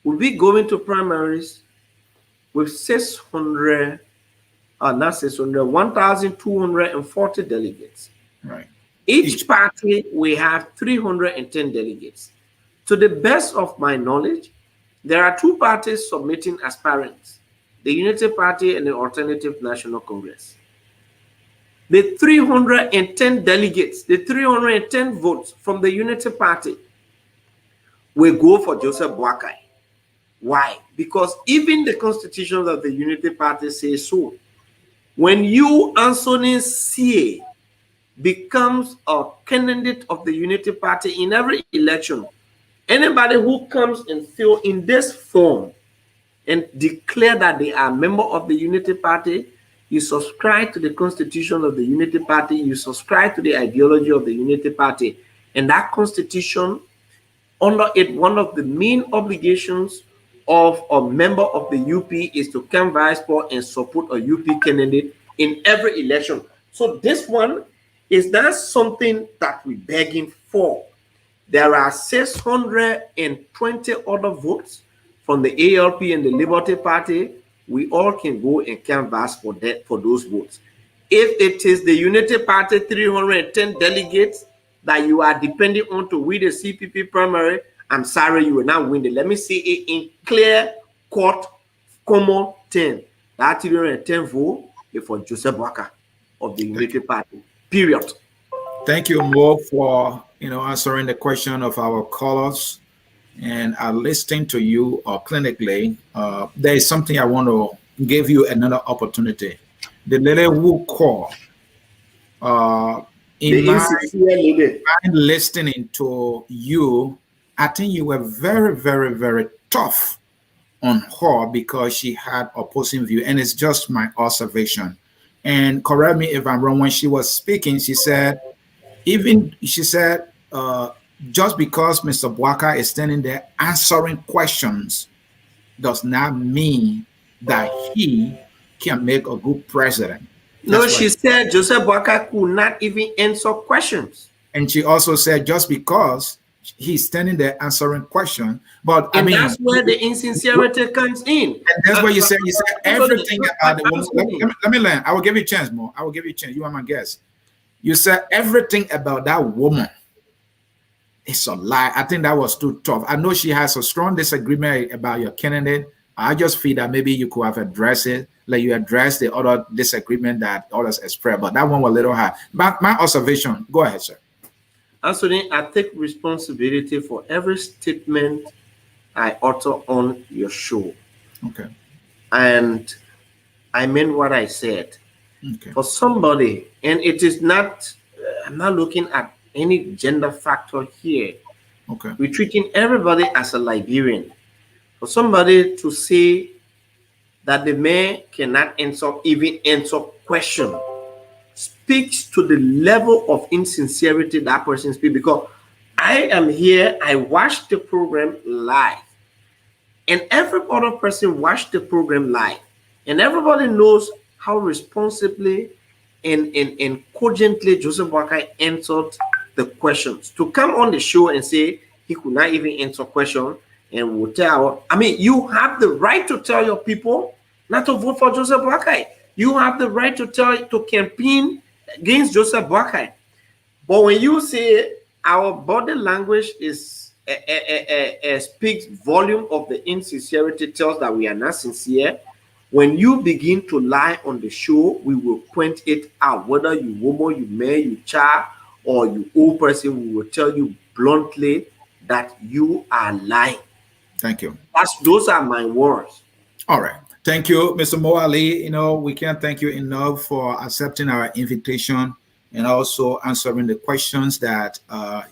we'll be going to primaries with 1,240 delegates. Right. Each party, we have 310 delegates. To the best of my knowledge, there are two parties submitting aspirants, the Unity Party and the Alternative National Congress. The 310 delegates, the 310 votes from the Unity Party will go for Joseph Boakai. Why? Because even the constitution of the Unity Party says so. When you, Ansony CA, becomes a candidate of the Unity Party in every election, anybody who comes and fill in this form and declare that they are a member of the Unity Party, you subscribe to the constitution of the Unity Party, you subscribe to the ideology of the Unity Party, and that constitution, under it, one of the main obligations of a member of the UP is to canvass for and support a UP candidate in every election. So this one is not something that we're begging for. There are 620 other votes from the ALP and the Liberty Party. We all can go and canvass for that, for those votes. If it is the Unity Party 310 delegates that you are depending on to win the CPP primary, I'm sorry, you will not win it. Let me see it in clear court, common 10. That 310 vote is for Joseph Boakai of the Unity Party. Period. Thank you, Mo, for answering the question of our callers and listening to you clinically. There is something I want to give you another opportunity. The lady who called, in my listening to you, I think you were very, very, very tough on her because she had opposing view, and it's just my observation. And correct me if I'm wrong, when she was speaking, she said, just because Mr. Bwaka is standing there answering questions does not mean that he can make a good president. No, she said Joseph Boakai could not even answer questions. And she also said just because he's standing there answering questions, but and that's where the insincerity comes in. And that's what you said everything about the woman. Let me learn. I will give you a chance, Mo. I will give you a chance. You are my guest. You said everything about that woman. It's a lie. I think that was too tough. I know she has a strong disagreement about your candidate. I just feel that maybe you could have addressed it, like you addressed the other disagreement that others expressed, but that one was a little hard. But my observation, go ahead, sir. Ansony, I take responsibility for every statement I utter on your show. Okay. And I meant what I said. Okay. For somebody, and it is not, I'm not looking at any gender factor here. Okay. We're treating everybody as a Liberian. For somebody to say that the man cannot even answer question speaks to the level of insincerity that person speaks. Because I am here, I watched the program live, and every other person watched the program live, and everybody knows how responsibly and cogently Joseph Boakai answered the questions. To come on the show and say he could not even answer questions, and will tell, I mean, you have the right to tell your people not to vote for Joseph Boakai. You have the right to campaign against Joseph Boakai. But when you say our body language is speaks volume of the insincerity, tells that we are not sincere. When you begin to lie on the show, we will point it out. Whether you woman, you man, you child, or you old person, we will tell you bluntly that you are lying. Thank you. Those are my words. All right. Thank you, Mr. Mo Ali. You know, we can't thank you enough for accepting our invitation and also answering the questions that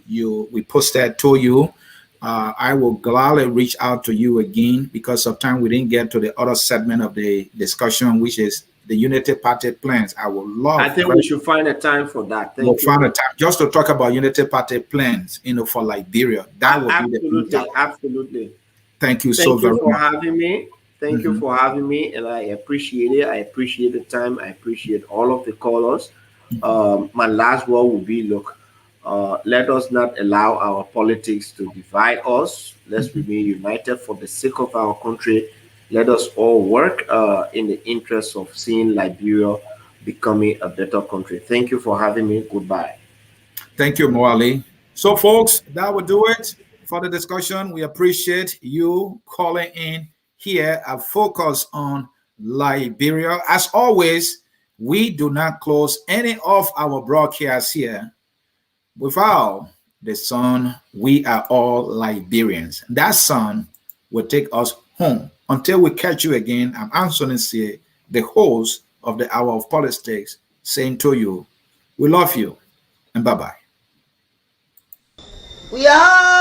we posted to you. I will gladly reach out to you again because of time we didn't get to the other segment of the discussion, which is the Unity Party plans. I would love. I think we should find a time for that. We'll find a time just to talk about Unity Party plans, for Liberia. That would be the absolutely. Thank you so very much for having me. Thank you for having me, and I appreciate it. I appreciate the time. I appreciate all of the callers. My last word will be: look, let us not allow our politics to divide us. Let's remain united for the sake of our country. Let us all work in the interest of seeing Liberia becoming a better country. Thank you for having me. Goodbye. Thank you, Mo Ali. So, folks, that will do it for the discussion. We appreciate you calling in here and focus on Liberia. As always, we do not close any of our broadcasts here without the song, "We Are All Liberians." That song will take us home. Until we catch you again, I'm Ansony C, the host of the Hour of Politics, saying to you, we love you and bye-bye. We are